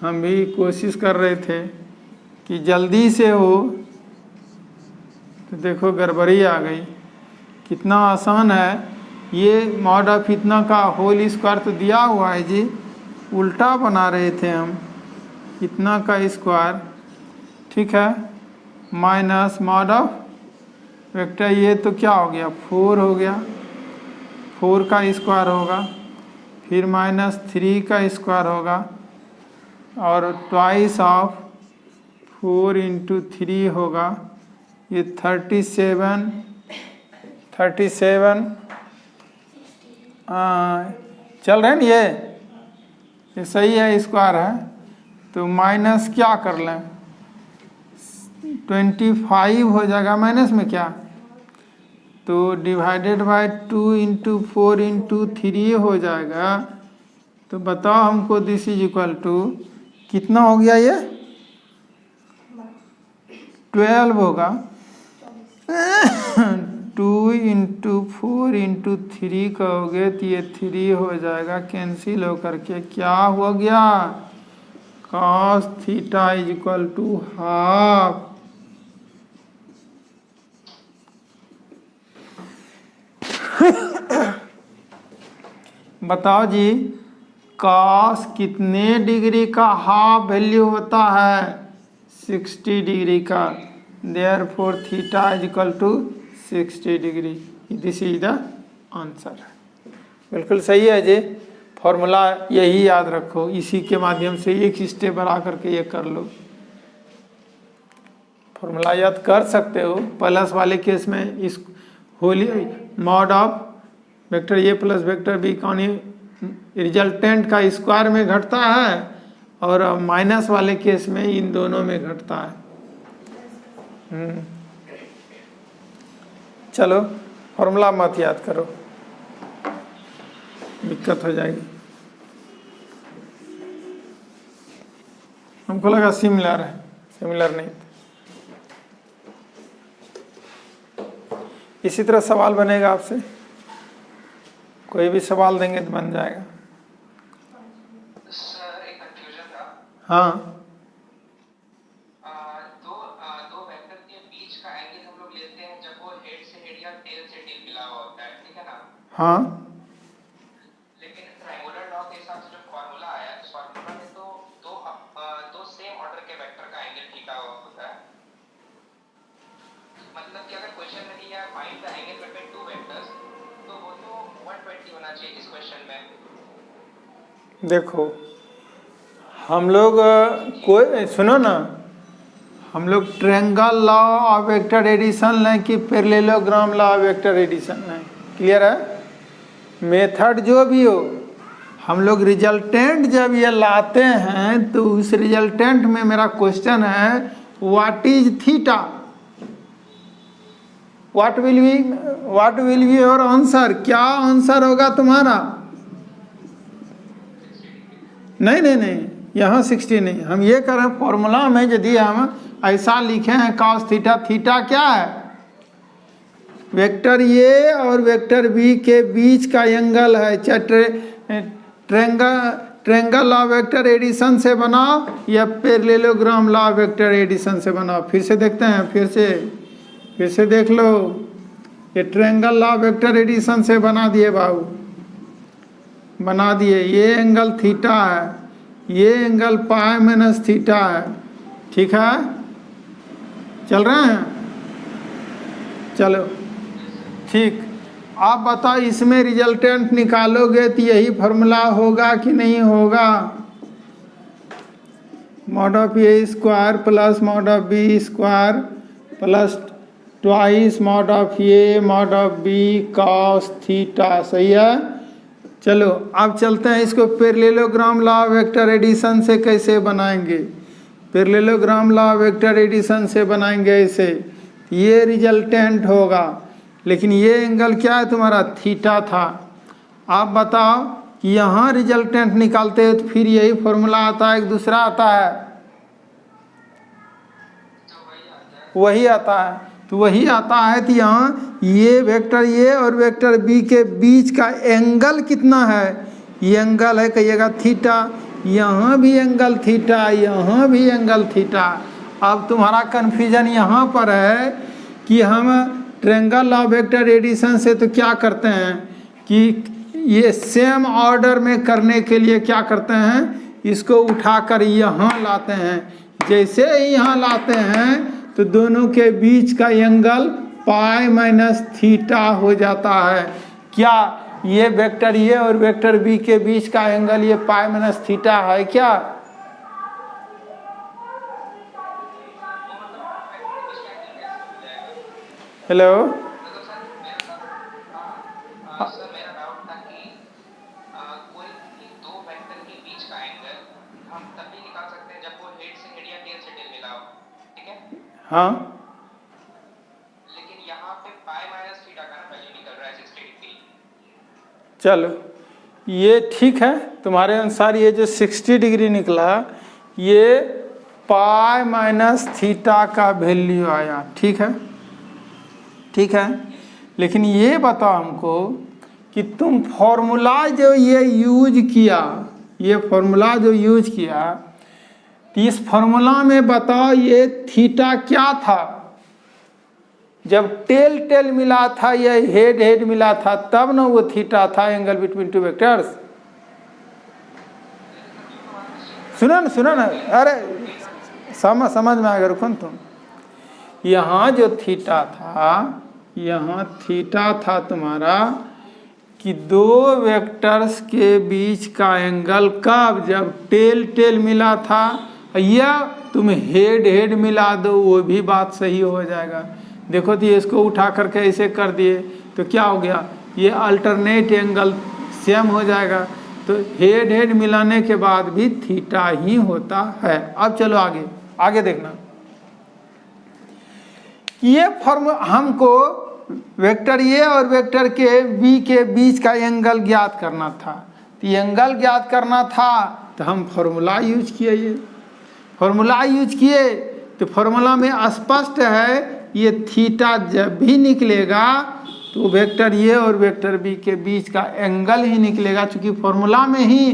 A: हम भी कोशिश कर रहे थे कि जल्दी से हो, तो देखो गड़बड़ी आ गई। कितना आसान है ये, मॉड ऑफ इतना का होल स्क्वायर तो दिया हुआ है जी, उल्टा बना रहे थे हम, इतना का स्क्वायर, ठीक है, माइनस मॉड ऑफ वेक्टर ये तो क्या हो गया 4 हो गया, 4 का स्क्वायर होगा, फिर -3 का स्क्वायर होगा और ट्वाइस ऑफ 4 × 3 होगा, ये 37 चल रहे हैं ये सही है, स्क्वायर है। तो माइनस क्या कर लें, 25 हो जाएगा, माइनस में क्या, तो डिवाइडेड बाय 2 × 4 × 3 हो जाएगा। तो बताओ हमको दिस इज इक्वल टू कितना हो गया, ये 12 होगा। 2 × 4 × 3 कहोगे तो ये 3 हो जाएगा, कैंसिल होकर के क्या हो गया, cos theta is equal to half. बताओ जी cos कितने डिग्री का हाफ वैल्यू होता है, 60 डिग्री का। Therefore theta is equal to 60 degree. This is the answer. बिल्कुल सही है जी, फॉर्मूला यही याद रखो, इसी के माध्यम से एक स्टेप बढ़ा करके ये कर लो। फॉर्मूला याद कर सकते हो। प्लस वाले केस में इस wholly mod of vector A plus vector B कौन रिजल्टेंट का स्क्वायर में घटता है, और माइनस वाले केस में इन दोनों में घटता है। चलो फॉर्मूला मत याद करो, दिक्कत हो जाएगी। हमको लगा सिमिलर है, सिमिलर नहीं। इसी तरह सवाल बनेगा आपसे, कोई भी सवाल देंगे तो बन जाएगा।
B: सर एक कंफ्यूजन था।
A: हाँ
B: दो वेक्टर के बीच का एंगल हम लोग लेते हैं जब वो हेड से हेड या टेल से टेल मिला हुआ होता है, ठीक है ना?
A: हाँ
B: लेकिन ट्रायंगुलर लॉ के हिसाब से जो फॉर्मूला आया, इस फॉर्मूला में तो दो सेम ऑर्डर के वेक्टर का एंगल ठीका हुआ होता है। मतलब कि अगर क्वेश्चन में दिया है find the angle between two vectors, तो वो तो 120 होना चाहिए इस क्वेश्चन में।
A: देखो हम लोग कोई सुनो ना, हम लोग triangle law of vector addition लें कि parallelogram law of vector addition लें, क्लियर है? मेथड जो भी हो, हम लोग रिजल्टेंट जब ये लाते हैं तो उस रिजल्टेंट में मेरा क्वेश्चन है what is theta, what will be your answer, क्या आंसर होगा तुम्हारा? नहीं, यहाँ 60 नहीं, हम ये करें फॉर्मूला में यदि हम ऐसा लिखे हैं cos थीटा, थीटा क्या है? वेक्टर ए और वेक्टर बी के बीच का एंगल है। चाहे ट्रायंगल ऑफ वेक्टर एडिशन से बनाओ या parallelogram law of vector addition से बनाओ। फिर से देखते हैं, फिर से देख लो, ये triangle law of vector addition से बना दिए बाबू, बना दिए। ये एंगल थीटा है, ये एंगल पाई माइनस थीटा है, ठीक है? चल रहे हैं, चलो ठीक। आप बताओ इसमें रिजल्टेंट निकालोगे तो यही फॉर्मूला होगा कि नहीं होगा? Mod of A square plus mod of B square plus twice mod of A mod of B cos theta, सही है? चलो अब चलते हैं इसको parallelogram law of vector addition से कैसे बनाएंगे। Parallelogram law of vector addition से बनाएंगे ऐसे, ये रिजल्टेंट होगा, लेकिन ये एंगल क्या है तुम्हारा? थीटा था। आप बताओ कि यहाँ रिजल्टेंट निकालते हैं तो फिर यही फॉर्मूला आता है, एक दूसरा आता है? वही आता है, तो वही आता है। तो यहाँ ये वेक्टर ए और वेक्टर बी के बीच का एंगल कितना है? ये एंगल है, कहिएगा थीटा, यहाँ भी एंगल थीटा, यहाँ भी एंगल थीटा। अब तुम्हारा कन्फ्यूजन यहाँ पर है कि हम ट्रायंगल ऑफ वेक्टर एडिशन से तो क्या करते हैं कि ये सेम ऑर्डर में करने के लिए क्या करते हैं, इसको उठाकर यहाँ लाते हैं। जैसे ही यहाँ लाते हैं तो दोनों के बीच का एंगल पाई माइनस थीटा हो जाता है। क्या ये वेक्टर ए और वेक्टर बी के बीच का एंगल ये पाई माइनस थीटा है क्या? हेलो
B: सर मेरा डाउट था कि कोई दो वेक्टर के बीच का एंगल हम तभी निकाल सकते हैं जब वो हेड से हेड या टेल से टेल मिला हो, ठीक है?
A: हाँ,
B: लेकिन यहाँ पे पाई माइनस थीटा का ना वैल्यू निकल रहा है 60 डिग्री।
A: चलो ये ठीक है, तुम्हारे अनुसार ये जो 60 डिग्री निकला ये पाई माइनस थीटा का वैल्यू आया, ठीक है, ठीक है। लेकिन ये बताओ हमको कि तुम फॉर्मूला जो ये यूज किया, ये फॉर्मूला जो यूज किया, तो इस फॉर्मूला में बताओ ये थीटा क्या था? जब टेल टेल मिला था या हेड हेड मिला था तब ना वो थीटा था, एंगल बिटवीन टू वेक्टर्स। सुनो ना, अरे समझ में आएगा, रुको तुम। यहाँ जो थीटा था, यहाँ थीटा था तुम्हारा कि दो वेक्टर्स के बीच का एंगल कब? जब टेल टेल मिला था, या तुम हेड हेड मिला दो वो भी बात सही हो जाएगा। देखो तो ये इसको उठा करके ऐसे कर दिए तो क्या हो गया, ये अल्टरनेट एंगल सेम हो जाएगा। तो हेड हेड मिलाने के बाद भी थीटा ही होता है। अब चलो आगे देखना। ये फॉर्म हमको वेक्टर ए और वेक्टर के बी के बीच का एंगल ज्ञात करना था। तो एंगल ज्ञात करना था तो हम फॉर्मूला यूज किए, ये फॉर्मूला यूज किए तो फॉर्मूला में स्पष्ट है ये थीटा जब भी निकलेगा तो वेक्टर ए और वेक्टर बी के बीच का एंगल ही निकलेगा, क्योंकि फॉर्मूला में ही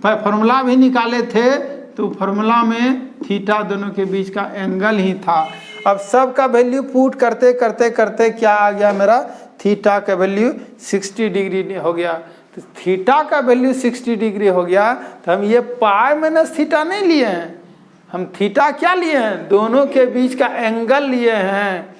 A: फॉर्मूला भी निकाले थे तो फॉर्मूला में थीटा दोनों के बीच का एंगल ही था। अब सब का वैल्यू पुट करते करते करते क्या आ गया मेरा, थीटा का वैल्यू 60 डिग्री हो गया। तो थीटा का वैल्यू 60 डिग्री हो गया तो हम ये पाई माइनस थीटा नहीं लिए हैं, हम थीटा क्या लिए हैं, दोनों के बीच का एंगल लिए हैं।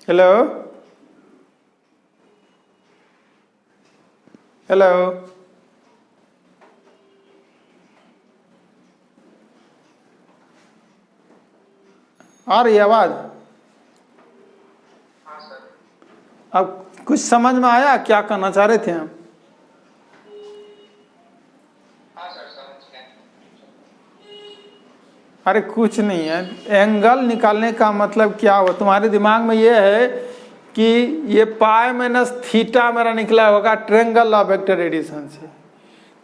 A: हेलो हेलो आ रही है आवाज?
B: हाँ सर।
A: अब कुछ समझ में आया क्या कहना चाह रहे थे हम?
B: हाँ सर समझ गए।
A: अरे कुछ नहीं है, एंगल निकालने का मतलब क्या हुआ तुम्हारे दिमाग में ये है कि ये पाई माइनस थीटा मेरा निकला होगा ट्रायंगल ऑफ वेक्टर एडिशन से।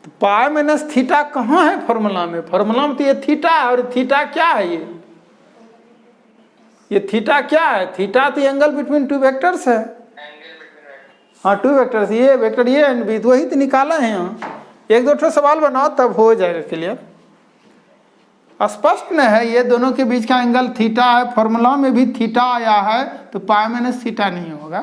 A: तो पाई माइनस थीटा कहाँ है फॉर्मूला में? फॉर्मूला में तो ये थीटा है, और थीटा क्या है ये थीटा क्या है? थीटा तो एंगल बिटवीन टू वेक्टर्स है।
B: एंगल बिटवीन
A: हाँ, टू वेक्टर्स, ये वेक्टर ये एंड बी, तो वही तो निकाला है यहाँ। एक दो ठो सवाल बनाओ तब हो जाएगा क्लियर। स्पष्ट न है, ये दोनों के बीच का एंगल थीटा है, फॉर्मूला में भी थीटा आया है तो पाई माइनस थीटा नहीं होगा।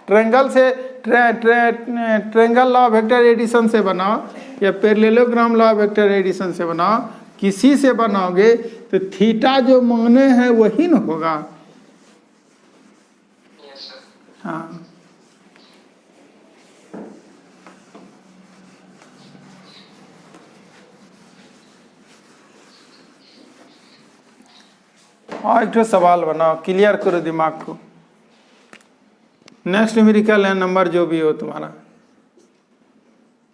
A: ट्रायंगल से ट्रायंगल लॉ वेक्टर एडिशन से बनाओ या पैरेललोग्राम लॉ वेक्टर एडिशन से बनाओ, किसी से बनाओगे तो थीटा जो माने हैं वही न होगा।
B: Yes sir.
A: हाँ, और एक सवाल बनाओ, क्लियर करो दिमाग को। नेक्स्ट न्यूमेरिकल है नंबर जो भी हो तुम्हारा,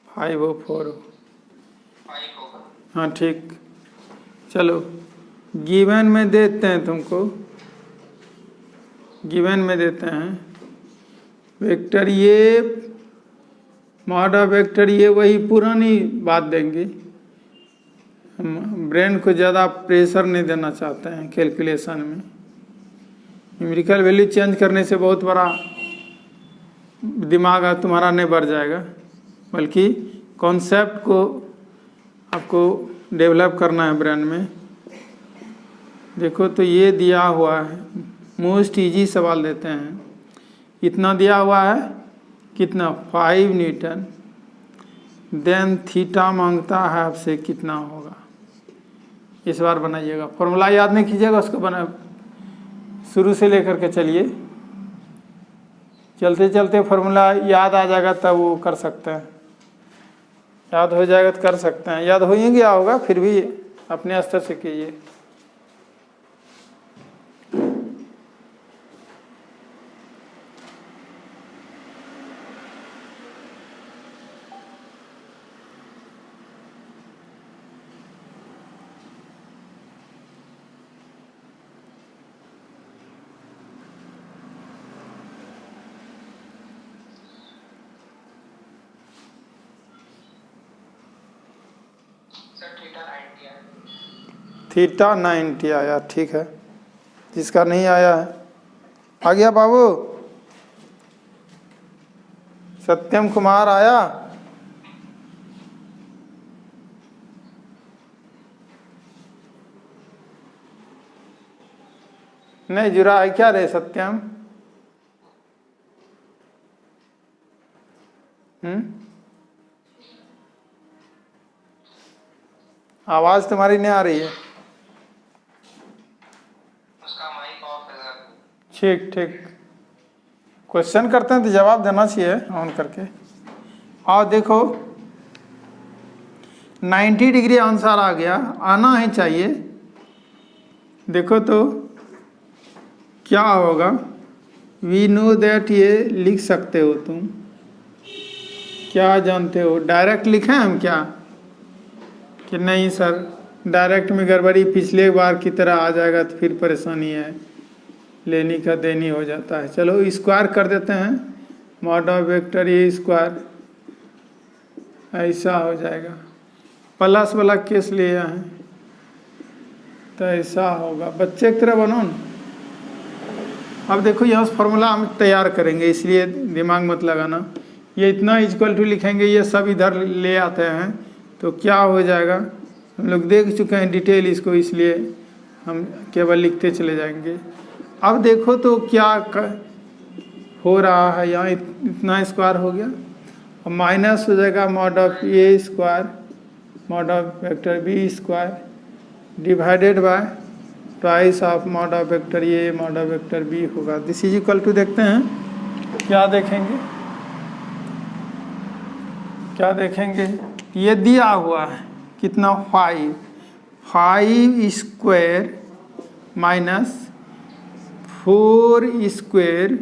A: 5 हो 4 हो।
B: 5 होगा।
A: हाँ ठीक, चलो गिवन में देते हैं तुमको, गिवन में देते हैं वेक्टर ये मॉडल वेक्टर ये, वही पुरानी बात देंगे। हम ब्रेन को ज़्यादा प्रेशर नहीं देना चाहते हैं कैलकुलेशन में। न्यूमेरिकल वैल्यू चेंज करने से बहुत बड़ा दिमाग तुम्हारा नहीं बढ़ जाएगा, बल्कि कॉन्सेप्ट को आपको डेवलप करना है ब्रेन में। देखो तो ये दिया हुआ है, मोस्ट इजी सवाल देते हैं। इतना दिया हुआ है, कितना 5 न्यूटन, देन थीटा मांगता है आपसे कितना होगा। इस बार बनाइएगा, फॉर्मूला याद नहीं कीजिएगा, उसको बना शुरू से लेकर के चलिए, चलते चलते फॉर्मूला याद आ जाएगा तब वो कर सकते हैं। याद हो जाएगा तो कर सकते हैं, याद हो ही गया होगा फिर भी अपने स्तर से कीजिए। थीटा 90 आया, ठीक है। जिसका नहीं आया है आ गया बाबू, सत्यम कुमार आया? नहीं जुड़ा है क्या रे सत्यम? आवाज तुम्हारी नहीं आ रही है।
B: उसका माइक ऑफ है सर।
A: ठीक ठीक, क्वेश्चन करते हैं तो जवाब देना चाहिए ऑन करके। और देखो 90 डिग्री आंसर आ गया, आना ही चाहिए। देखो तो क्या होगा। वी नो दैट, ये लिख सकते हो तुम, क्या जानते हो? डायरेक्ट लिखें हम क्या कि नहीं सर डायरेक्ट में गड़बड़ी पिछले बार की तरह आ जाएगा तो फिर परेशानी है, लेनी का देनी हो जाता है। चलो स्क्वायर कर देते हैं, mod of vector A square ऐसा हो जाएगा। प्लस वाला केस लिया है तो ऐसा होगा। बच्चे की तरह बनो ना। अब देखो यहाँ फॉर्मूला हम तैयार करेंगे, इसलिए दिमाग मत लगाना। ये इतना इक्वल टू लिखेंगे, ये सब इधर ले आते हैं तो क्या हो जाएगा। हम लोग देख चुके हैं डिटेल इसको, इसलिए हम केवल लिखते चले जाएंगे। अब देखो तो क्या हो रहा है, यहाँ इतना स्क्वायर हो गया और माइनस हो जाएगा mod of A square mod of vector B square divided by twice of mod of vector A mod of vector B होगा। दिस इज इक्वल टू, देखते हैं क्या देखेंगे, क्या देखेंगे। ये दिया हुआ है कितना, 5 square minus 4 square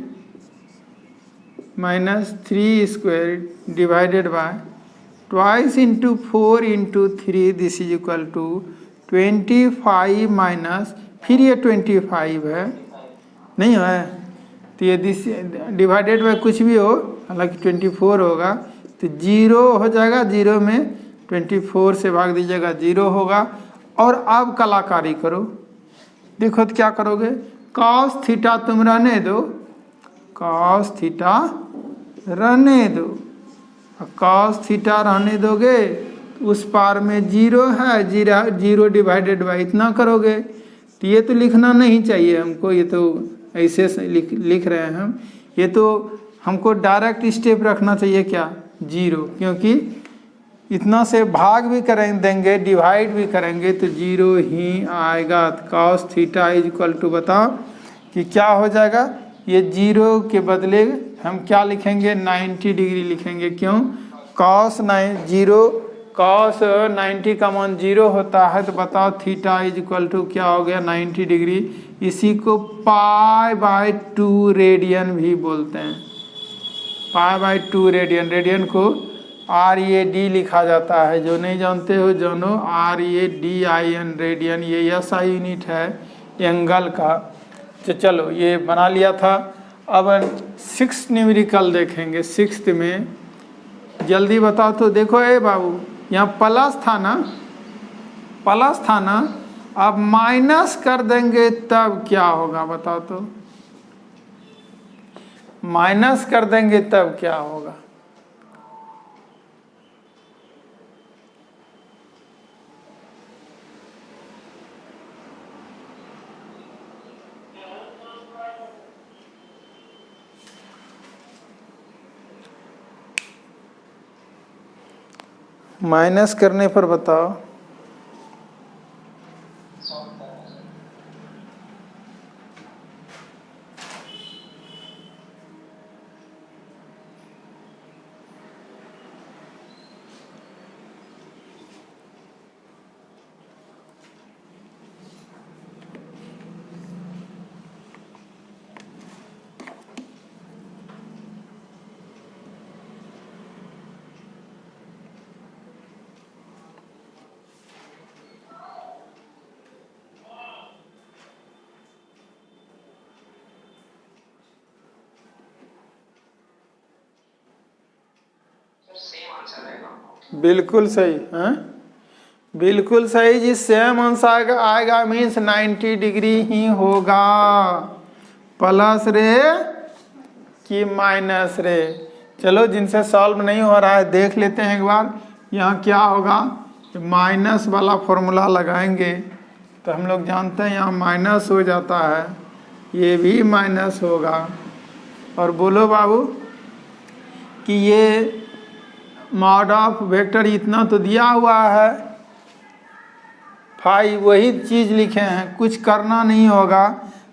A: minus 3 square divided by twice into 4 into 3, this is equal to 25 minus, फिर ये 25 है नहीं है तो ये दिस डिवाइडेड बाय कुछ भी हो, हालांकि 24 होगा तो 0 हो जाएगा। 0 में 24 से भाग दीजिएगा 0 होगा। और अब कलाकारी करो, देखो तो क्या करोगे। कॉस थीटा तुम रहने दो, कॉस थीटा रहने दो, कॉस थीटा रहने दोगे उस पार में 0 है, 0 डिवाइडेड बाई इतना करोगे तो ये तो लिखना नहीं चाहिए हमको, ये तो ऐसे लिख रहे हैं हम। ये तो हमको डायरेक्ट स्टेप रखना चाहिए क्या, 0, क्योंकि इतना से भाग भी करें देंगे डिवाइड भी करेंगे तो 0 ही आएगा। Cos theta is equal to, बताओ कि क्या हो जाएगा। ये 0 के बदले हम क्या लिखेंगे, 90 डिग्री लिखेंगे। क्यों, कॉस 90 का मान 0 होता है तो बताओ थीटा इज इक्वल टू क्या हो गया, 90 डिग्री। इसी को π/2 रेडियन भी बोलते हैं, π/2 रेडियन। रेडियन को RAD लिखा जाता है, जो नहीं जानते हो जानो, RADIN रेडियन, ये SI यूनिट है एंगल का। तो चलो ये बना लिया था। अब 6th न्यूमेरिकल देखेंगे। 6th में जल्दी बताओ तो, देखो ए बाबू यहाँ प्लस था ना, प्लस था ना, अब माइनस कर देंगे तब क्या होगा बताओ तो, माइनस कर देंगे तब क्या होगा। माइनस करने पर बताओ, बिल्कुल सही है, बिल्कुल सही जी। सेम आंसर आएगा मीन्स 90 डिग्री ही होगा। प्लस रे कि माइनस रे, चलो जिनसे सॉल्व नहीं हो रहा है देख लेते हैं एक बार। यहाँ क्या होगा, माइनस वाला फॉर्मूला लगाएंगे तो हम लोग जानते हैं यहाँ माइनस हो जाता है, ये भी माइनस होगा। और बोलो बाबू कि ये मॉड ऑफ वेक्टर इतना तो दिया हुआ है, 5 वही चीज़ लिखे हैं, कुछ करना नहीं होगा।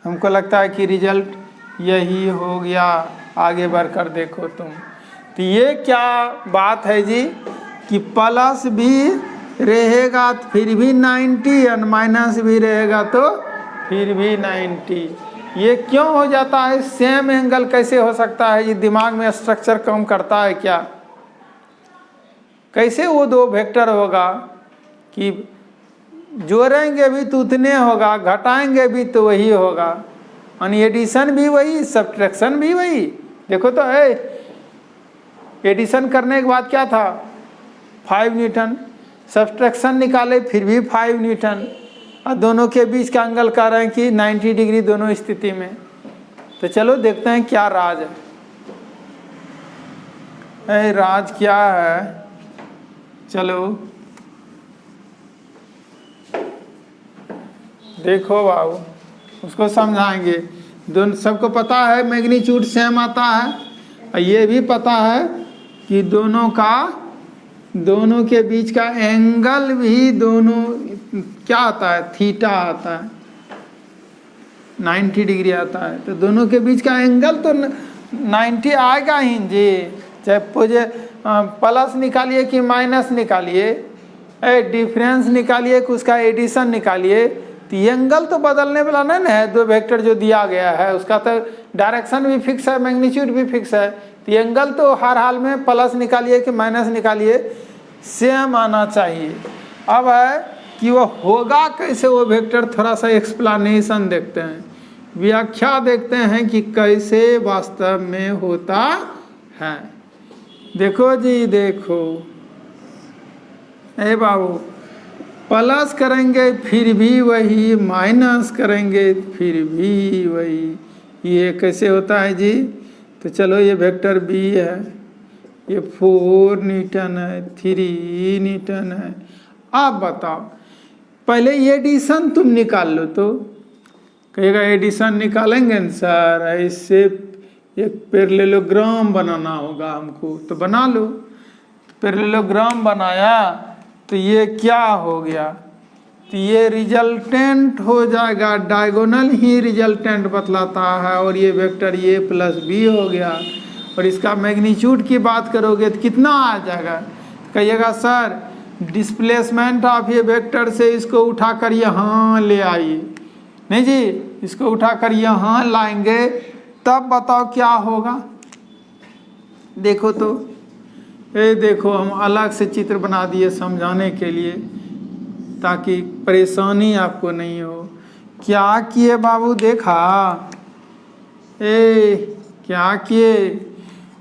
A: हमको लगता है कि रिजल्ट यही हो गया। आगे बढ़कर देखो तुम, तो ये क्या बात है जी कि प्लस भी रहेगा फिर भी 90 और माइनस भी रहेगा तो फिर भी 90। ये क्यों हो जाता है? सेम एंगल कैसे हो सकता है? ये दिमाग में स्ट्रक्चर कम करता है क्या? कैसे वो दो वेक्टर होगा कि जोड़ेंगे भी तो उतने होगा, घटाएंगे भी तो वही होगा, और एडिशन भी वही, सब्ट्रैक्शन भी वही। देखो तो एडिशन करने के बाद क्या था? 5 न्यूटन। सब्ट्रैक्शन निकाले फिर भी 5 न्यूटन, और दोनों के बीच का एंगल कह रहे हैं कि 90 डिग्री दोनों स्थिति में। तो चलो देखते हैं क्या राज है। राज क्या है? चलो देखो बाबू, उसको समझाएंगे। दोनों सबको पता है मैग्नीट्यूड सेम आता है, और ये भी पता है कि दोनों के बीच का एंगल भी दोनों क्या आता है? थीटा आता है, 90 डिग्री आता है। तो दोनों के बीच का एंगल तो 90 आएगा ही जी, चाहे प्लस निकालिए कि माइनस निकालिए, डिफरेंस निकालिए कि उसका एडिशन निकालिए, तो एंगल तो बदलने वाला नहीं ना है। दो वेक्टर जो दिया गया है उसका तो डायरेक्शन भी फिक्स है, मैग्नीट्यूड भी फिक्स है, तो एंगल तो हर हाल में प्लस निकालिए कि माइनस निकालिए सेम आना चाहिए। अब है कि वो होगा कैसे वो वेक्टर, थोड़ा सा एक्सप्लेनेशन देखते हैं, व्याख्या देखते हैं कि कैसे वास्तव में होता है। देखो जी देखो, बाबू, प्लस करेंगे फिर भी वही, माइनस करेंगे फिर भी वही। ये कैसे होता है जी? तो चलो ये वेक्टर बी है, ये 4 न्यूटन है, 3 न्यूटन है। आप बताओ, पहले ये एडिशन तुम निकाल लो। तो कहेगा एडिशन निकालेंगे न सर, ऐसे एक पैरेललोग्राम बनाना होगा हमको, तो बना लो। पैरेललोग्राम बनाया तो ये क्या हो गया? तो ये रिजल्टेंट हो जाएगा, डायगोनल ही रिजल्टेंट बतलाता है, और ये वेक्टर ये प्लस बी हो गया। और इसका मैग्नीट्यूड की बात करोगे तो कितना आ जाएगा? कहिएगा सर डिस्प्लेसमेंट ऑफ ये वेक्टर से इसको उठाकर यहाँ ले आइए। नहीं जी, इसको उठाकर यहाँ लाएंगे तब बताओ क्या होगा? देखो तो, देखो हम अलग से चित्र बना दिए समझाने के लिए, ताकि परेशानी आपको नहीं हो। क्या किए बाबू? देखा क्या किए?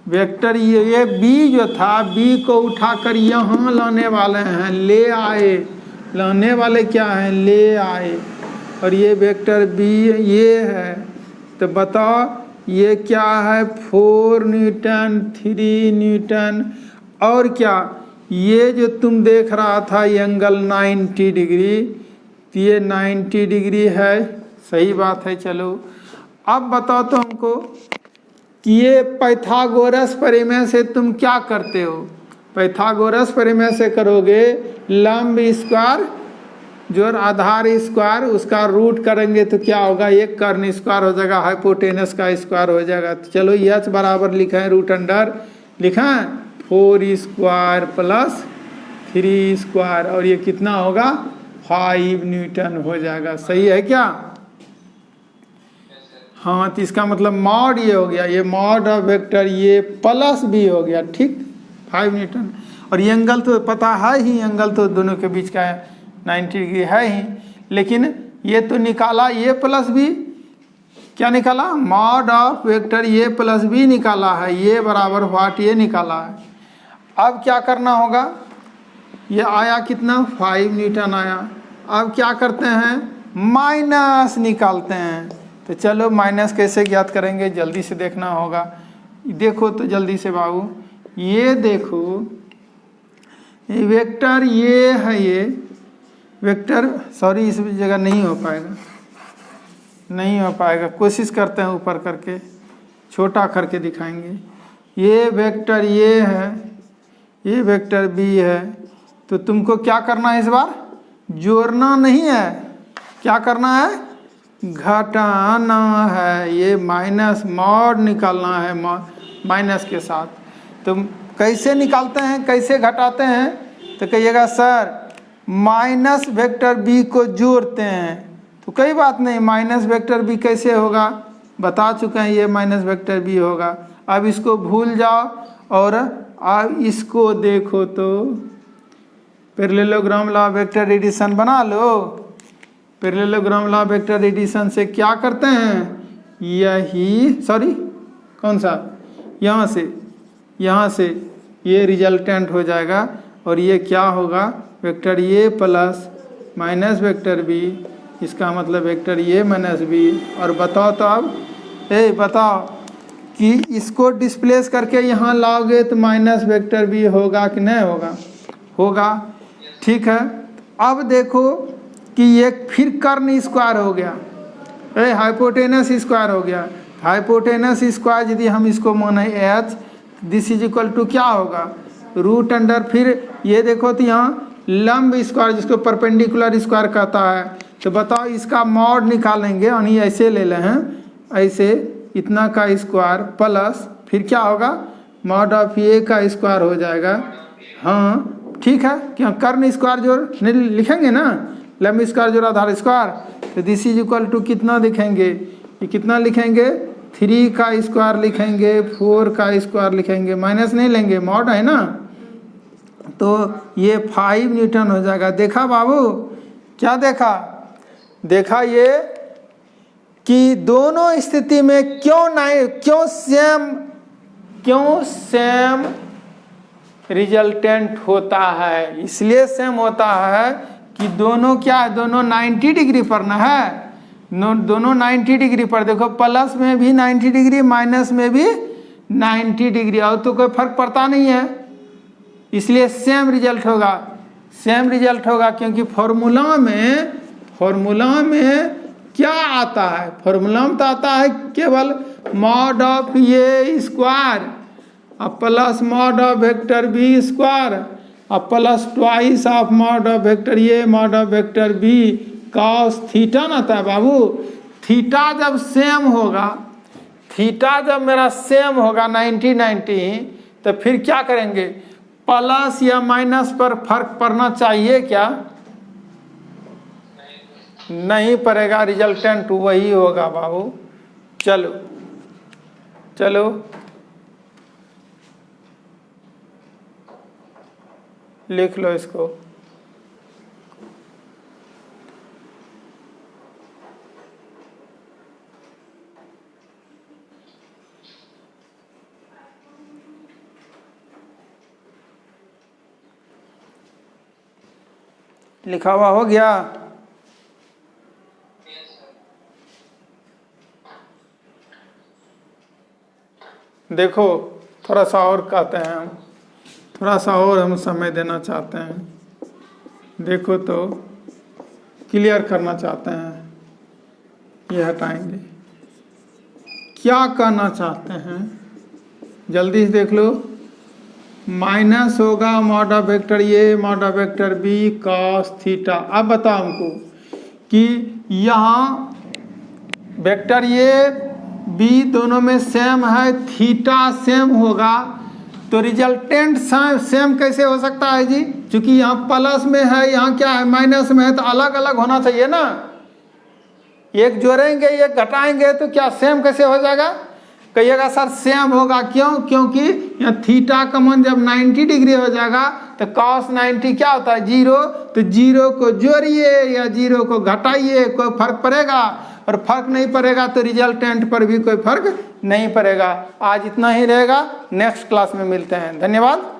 A: वेक्टर ये बी जो था, बी को उठाकर यहाँ लाने वाले हैं, ले आए। लाने वाले क्या हैं? ले आए। और ये वेक्टर बी ये है, तो बताओ ये क्या है? 4 न्यूटन, 3 न्यूटन, और क्या ये जो तुम देख रहा था ये एंगल 90 डिग्री, तो ये 90 डिग्री है। सही बात है। चलो अब बताओ तो हमको कि ये पाइथागोरस प्रमेय से तुम क्या करते हो? पाइथागोरस प्रमेय से करोगे लंब स्क्वायर जोड़ आधार स्क्वायर, उसका रूट करेंगे तो क्या होगा? एक कर्ण स्क्वायर हो जाएगा, हाइपोटेनस का स्क्वायर हो जाएगा। तो चलो एच बराबर लिखा है रूट अंडर लिखा है 4 स्क्वायर प्लस 3 स्क्वायर, और ये कितना होगा? 5 न्यूटन हो जाएगा। सही है क्या? हाँ, तो इसका मतलब मॉड ये हो गया, ये मॉड ऑफ वेक्टर ये प्लस भी हो गया, ठीक, 5 न्यूटन। और ये एंगल तो पता है ही, एंगल तो दोनों के बीच का 90 डिग्री है ही, लेकिन ये तो निकाला ये प्लस भी, क्या निकाला? मॉड ऑफ वेक्टर ये प्लस भी निकाला है, ये बराबर व्हाट ये निकाला है। अब क्या करना होगा? ये आया कितना? 5 न्यूटन आया। अब क्या करते हैं? माइनस निकालते हैं। तो चलो माइनस कैसे ज्ञात करेंगे, जल्दी से देखना होगा। देखो तो जल्दी से बाबू, ये देखो ये वेक्टर ये है, ये वेक्टर, सॉरी इस जगह नहीं हो पाएगा, नहीं हो पाएगा, कोशिश करते हैं ऊपर करके, छोटा करके दिखाएंगे। ये वेक्टर ये है, ये वेक्टर बी है। तो तुमको क्या करना है इस बार? जोड़ना नहीं है, क्या करना है? घटाना है। ये माइनस मॉड निकालना है माइनस के साथ। तो कैसे निकालते हैं, कैसे घटाते हैं? तो कहिएगा सर माइनस वेक्टर बी को जोड़ते हैं तो कोई बात नहीं, माइनस वेक्टर बी कैसे होगा बता चुके हैं, ये माइनस वेक्टर बी होगा। अब इसको भूल जाओ और अब इसको देखो तो पैरेललोग्राम लॉ वेक्टर एडिशन बना लो। पैरेललोग्राम लॉ वेक्टर एडिशन से क्या करते हैं, यही सॉरी कौन सा, यहाँ से ये रिजल्टेंट हो जाएगा और ये क्या होगा, वेक्टर ए प्लस माइनस वेक्टर बी, इसका मतलब वेक्टर ए माइनस बी। और बताओ तो अब बताओ कि इसको डिस्प्लेस करके यहाँ लाओगे तो माइनस वेक्टर बी होगा कि नहीं होगा, होगा। ठीक है, अब देखो कि ये फिर कर्ण स्क्वायर हो गया, हाइपोटेनस स्क्वायर हो गया। हाइपोटेनस स्क्वायर यदि हम इसको माने H, this is equal to क्या होगा, रूट अंडर, फिर ये देखो तो यहाँ लंब स्क्वायर जिसको परपेंडिकुलर स्क्वायर कहता है। तो बताओ इसका मॉड निकालेंगे, यानी ऐसे ले लें हैं, ऐसे इतना का स्क्वायर प्लस फिर क्या होगा, मॉड ऑफ ए का स्क्वायर हो जाएगा। हाँ ठीक है, क्या कर्ण स्क्वायर जोड़ लिखेंगे ना, लंब स्क्वायर जोड़ आधार स्क्वायर, तो दिस इज इक्वल टू कितना लिखेंगे, ये कितना लिखेंगे, 3 का स्क्वायर लिखेंगे, 4 का स्क्वायर लिखेंगे, माइनस नहीं लेंगे, मॉड है ना, तो ये 5 न्यूटन हो जाएगा। देखा बाबू, क्या देखा ये कि दोनों स्थिति में क्यों सेम रिजल्टेंट होता है, इसलिए सेम होता है कि दोनों क्या है, दोनों 90 डिग्री पर ना है, दोनों 90 डिग्री पर। देखो प्लस में भी 90 डिग्री, माइनस में भी 90 डिग्री, और तो कोई फर्क पड़ता नहीं है, इसलिए सेम रिजल्ट होगा। क्योंकि फॉर्मूला में क्या आता है, फॉर्मूला में तो आता है केवल मॉड ऑफ ए स्क्वायर अब plus mod of vector B square अब plus twice of mod of vector A mod of vector B cos theta ना था बाबू। थीटा जब सेम होगा, थीटा जब मेरा सेम होगा 90 तो फिर क्या करेंगे, प्लस या माइनस पर फर्क पड़ना चाहिए क्या, नहीं पड़ेगा, रिजल्टेंट वही होगा बाबू। चलो लिख लो इसको। लिखा हुआ हो गया, देखो थोड़ा सा और कहते हैं हम, थोड़ा सा और हम समय देना चाहते हैं, देखो तो क्लियर करना चाहते हैं, ये हटाएंगे, क्या कहना चाहते हैं जल्दी से देख लो। माइनस होगा mod of vector A mod of vector B cos theta. अब बताओ हमको कि यहाँ वेक्टर ए बी दोनों में सेम है, थीटा सेम होगा, तो रिजल्टेंट सेम कैसे हो सकता है जी, क्योंकि यहाँ प्लस में है, यहाँ क्या है माइनस में है, तो अलग अलग होना चाहिए ना, एक जोड़ेंगे एक घटाएंगे तो क्या सेम कैसे हो जाएगा, कहिएगा सर सेम होगा, क्यों, क्योंकि यहाँ थीटा का मान जब 90 डिग्री हो जाएगा तो cos 90 क्या होता है 0, तो 0 को जोड़िए या 0 को घटाइए, कोई फर्क पड़ेगा, और फर्क नहीं पड़ेगा तो रिजल्टेंट पर भी कोई फर्क नहीं पड़ेगा। आज इतना ही रहेगा, नेक्स्ट क्लास में मिलते हैं, धन्यवाद।